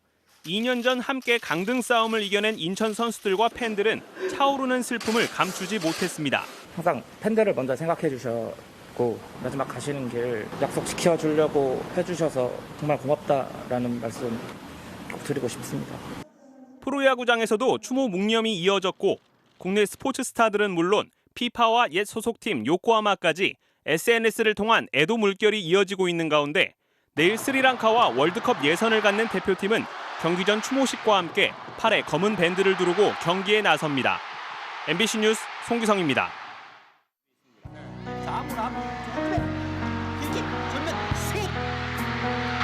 2년 전 함께 강등 싸움을 이겨낸 인천 선수들과 팬들은 차오르는 슬픔을 감추지 못했습니다. 항상 팬들을 먼저 생각해 주셨고 마지막 가시는 길 약속 지켜주려고 해주셔서 정말 고맙다라는 말씀 꼭 드리고 싶습니다. 프로야구장에서도 추모 묵념이 이어졌고 국내 스포츠 스타들은 물론 피파와 옛 소속팀 요코하마까지 SNS를 통한 애도 물결이 이어지고 있는 가운데 내일 스리랑카와 월드컵 예선을 갖는 대표팀은 경기 전 추모식과 함께 팔에 검은 밴드를 두르고 경기에 나섭니다. MBC 뉴스 송기성입니다.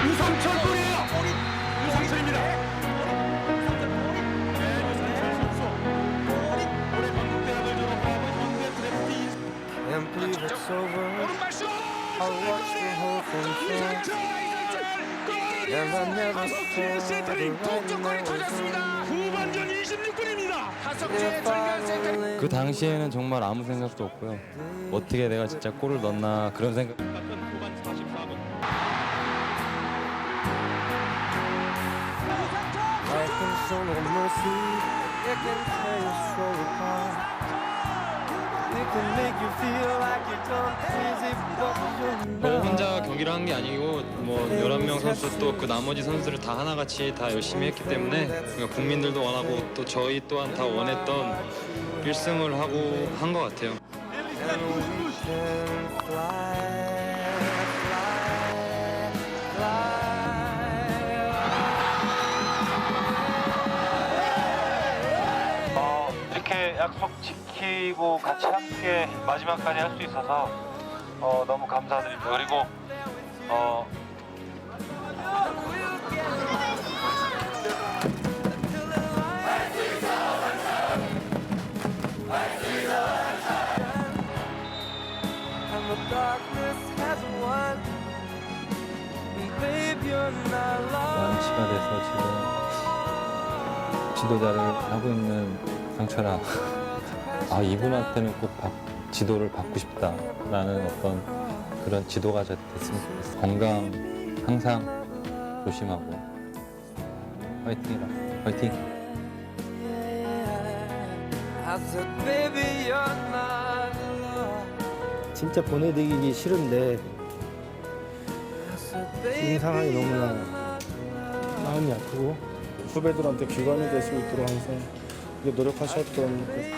유상철 골이에요. 유상철입니다. 오른발슛! 다섯 개의 세터링 동점골이 터졌습니다. 후반전 26분입니다. 다섯 개의 절묘한 세터링. 그 당시에는 정말 아무 생각도 없고요. 어떻게 내가 진짜 골을 넣나 그런 생각. 후반 44분. 혼자 경기를 한 게 아니고 뭐 11명 선수 또 그 나머지 선수들 다 하나같이 다 열심히 했기 때문에 국민들도 원하고 또 저희 또한 다 원했던 1승을 하고 한 것 같아요. 이렇게 약 약속 지키고 같이 함께 마지막까지 할 수 있어서 너무 감사드립니다. 그리고 완치가 돼서 지금 지도자를 하고 있는 상철아, 이분한테는 꼭 지도를 받고 싶다라는 어떤 그런 지도가 됐으면 좋겠어. 건강 항상 조심하고 화이팅해라. 화이팅. 진짜 보내드리기 싫은데 지금 상황이 너무나 마음이 아프고 후배들한테 기관이 될 수 있도록 항상 노력하셨던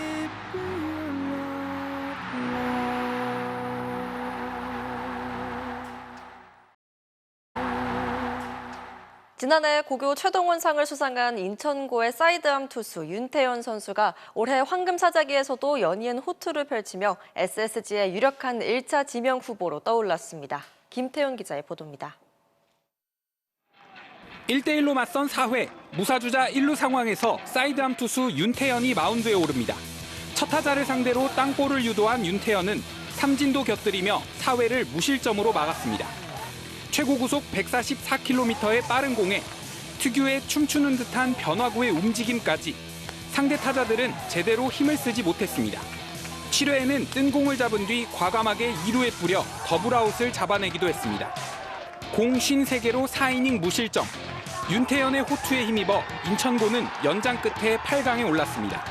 지난해 고교 최동원상을 수상한 인천고의 사이드암 투수 윤태현 선수가 올해 황금사자기에서도 연이은 호투를 펼치며 SSG의 유력한 1차 지명 후보로 떠올랐습니다. 김태훈 기자의 보도입니다. 1대1로 맞선 4회, 무사주자 1루 상황에서 사이드암 투수 윤태현이 마운드에 오릅니다. 첫 타자를 상대로 땅볼을 유도한 윤태현은 삼진도 곁들이며 4회를 무실점으로 막았습니다. 최고 구속 144km의 빠른 공에 특유의 춤추는 듯한 변화구의 움직임까지 상대 타자들은 제대로 힘을 쓰지 못했습니다. 7회에는 뜬 공을 잡은 뒤 과감하게 2루에 뿌려 더블아웃을 잡아내기도 했습니다. 공 53개로 4이닝 무실점. 윤태현의 호투에 힘입어 인천고는 연장 끝에 8강에 올랐습니다.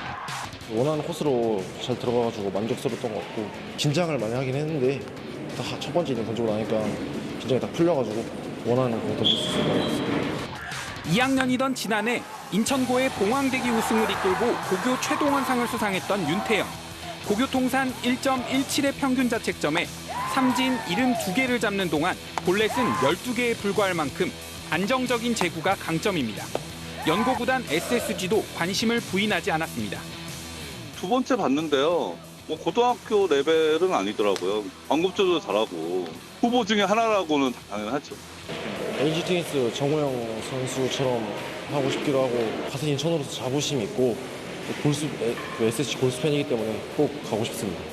원하는 코스로 잘 들어가가지고 만족스러웠던 것 같고 긴장을 많이 하긴 했는데 첫 번째 이닝 던지고 나니까 긴장이 다 풀려가지고 원하는 공 던질 수 있을 것 같습니다. 2학년이던 지난해 인천고의 봉황대기 우승을 이끌고 고교 최동원상을 수상했던 윤태현. 고교 통산 1.17의 평균 자책점에 삼진 72개를 잡는 동안 볼넷은 12개에 불과할 만큼 안정적인 제구가 강점입니다. 연고구단 SSG도 관심을 부인하지 않았습니다. 두 번째 봤는데요. 고등학교 레벨은 아니더라고요. 방금조도 잘하고 후보 중에 하나라고는 당연하죠. LG 테니스 정우영 선수처럼 하고 싶기도 하고 같은 인천으로서 자부심이 있고 SSG 골수 팬이기 때문에 꼭 가고 싶습니다.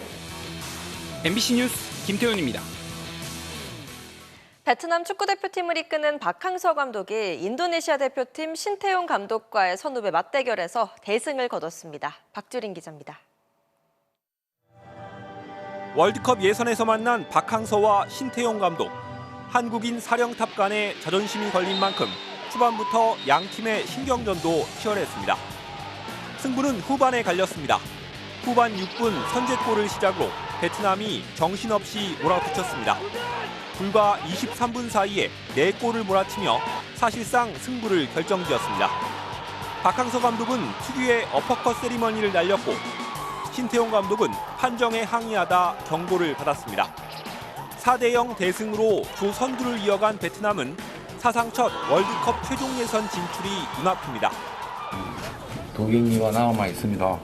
MBC 뉴스 김태훈입니다. 베트남 축구대표팀을 이끄는 박항서 감독이 인도네시아 대표팀 신태용 감독과의 선후배 맞대결에서 대승을 거뒀습니다. 박주린 기자입니다. 월드컵 예선에서 만난 박항서와 신태용 감독. 한국인 사령탑 간의 자존심이 걸린 만큼 후반부터 양 팀의 신경전도 치열했습니다. 승부는 후반에 갈렸습니다. 후반 6분 선제골을 시작으로 베트남이 정신없이 몰아붙였습니다. 불과 23분 사이에 4골을 몰아치며 사실상 승부를 결정지었습니다. 박항서 감독은 특유의 어퍼컷 세리머니를 날렸고 신태용 감독은 판정에 항의하다 경고를 받았습니다. 4대0 대승으로 조선두를 이어간 베트남은 사상 첫 월드컵 최종 예선 진출이 눈앞입니다. 두 경기가 남아 있습니다.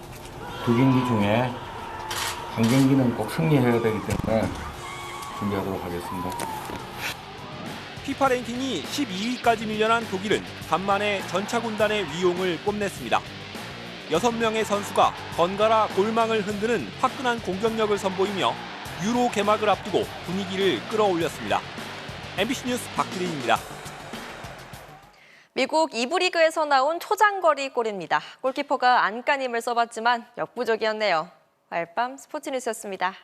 두 경기 중에 한 경기는 꼭 승리해야 되기 때문에 준비하도록 하겠습니다. 피파 랭킹이 12위까지 밀려난 독일은 간만에 전차 군단의 위용을 뽐냈습니다. 6명의 선수가 번갈아 골망을 흔드는 화끈한 공격력을 선보이며 유로 개막을 앞두고 분위기를 끌어올렸습니다. MBC 뉴스 박주린입니다. 미국 2부 리그에서 나온 초장거리 골입니다. 골키퍼가 안간힘을 써봤지만 역부족이었네요. 알밤 스포츠 뉴스였습니다.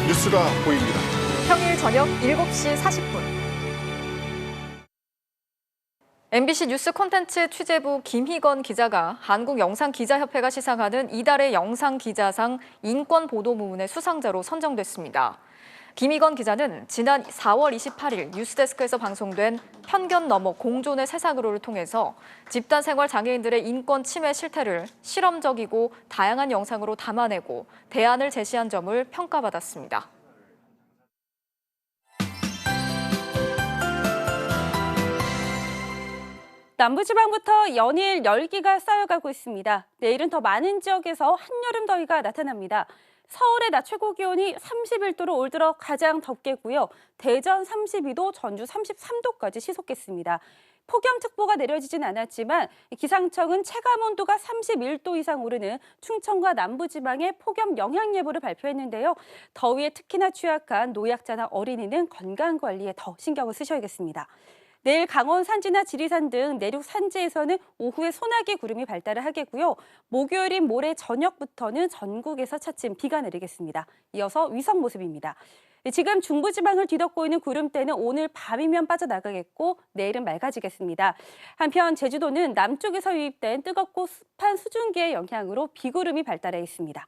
뉴스가 보입니다. 평일 저녁 7시 40분. MBC 뉴스 콘텐츠 취재부 김희건 기자가 한국영상기자협회가 시상하는 이달의 영상기자상 인권보도 부문의 수상자로 선정됐습니다. 김희건 기자는 지난 4월 28일 뉴스데스크에서 방송된 편견 너머 공존의 세상으로를 통해서 집단 생활 장애인들의 인권 침해 실태를 실험적이고 다양한 영상으로 담아내고 대안을 제시한 점을 평가받았습니다. 남부지방부터 연일 열기가 쌓여가고 있습니다. 내일은 더 많은 지역에서 한여름 더위가 나타납니다. 서울의 낮 최고 기온이 31도로 올 들어 가장 덥겠고요. 대전 32도, 전주 33도까지 시속겠습니다. 폭염특보가 내려지진 않았지만 기상청은 체감온도가 31도 이상 오르는 충청과 남부지방에 폭염 영향 예보를 발표했는데요. 더위에 특히나 취약한 노약자나 어린이는 건강관리에 더 신경을 쓰셔야겠습니다. 내일 강원 산지나 지리산 등 내륙 산지에서는 오후에 소나기 구름이 발달을 하겠고요. 목요일인 모레 저녁부터는 전국에서 차츰 비가 내리겠습니다. 이어서 위성 모습입니다. 지금 중부지방을 뒤덮고 있는 구름대는 오늘 밤이면 빠져나가겠고 내일은 맑아지겠습니다. 한편 제주도는 남쪽에서 유입된 뜨겁고 습한 수증기의 영향으로 비구름이 발달해 있습니다.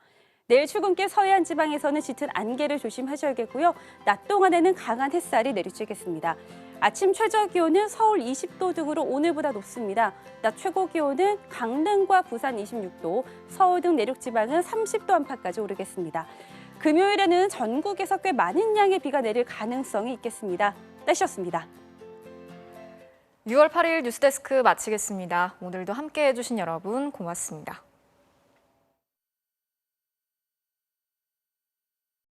내일 출근길 서해안 지방에서는 짙은 안개를 조심하셔야겠고요. 낮 동안에는 강한 햇살이 내리쬐겠습니다. 아침 최저 기온은 서울 20도 등으로 오늘보다 높습니다. 낮 최고 기온은 강릉과 부산 26도, 서울 등 내륙 지방은 30도 안팎까지 오르겠습니다. 금요일에는 전국에서 꽤 많은 양의 비가 내릴 가능성이 있겠습니다. 날씨였습니다. 6월 8일 뉴스데스크 마치겠습니다. 오늘도 함께해 주신 여러분 고맙습니다.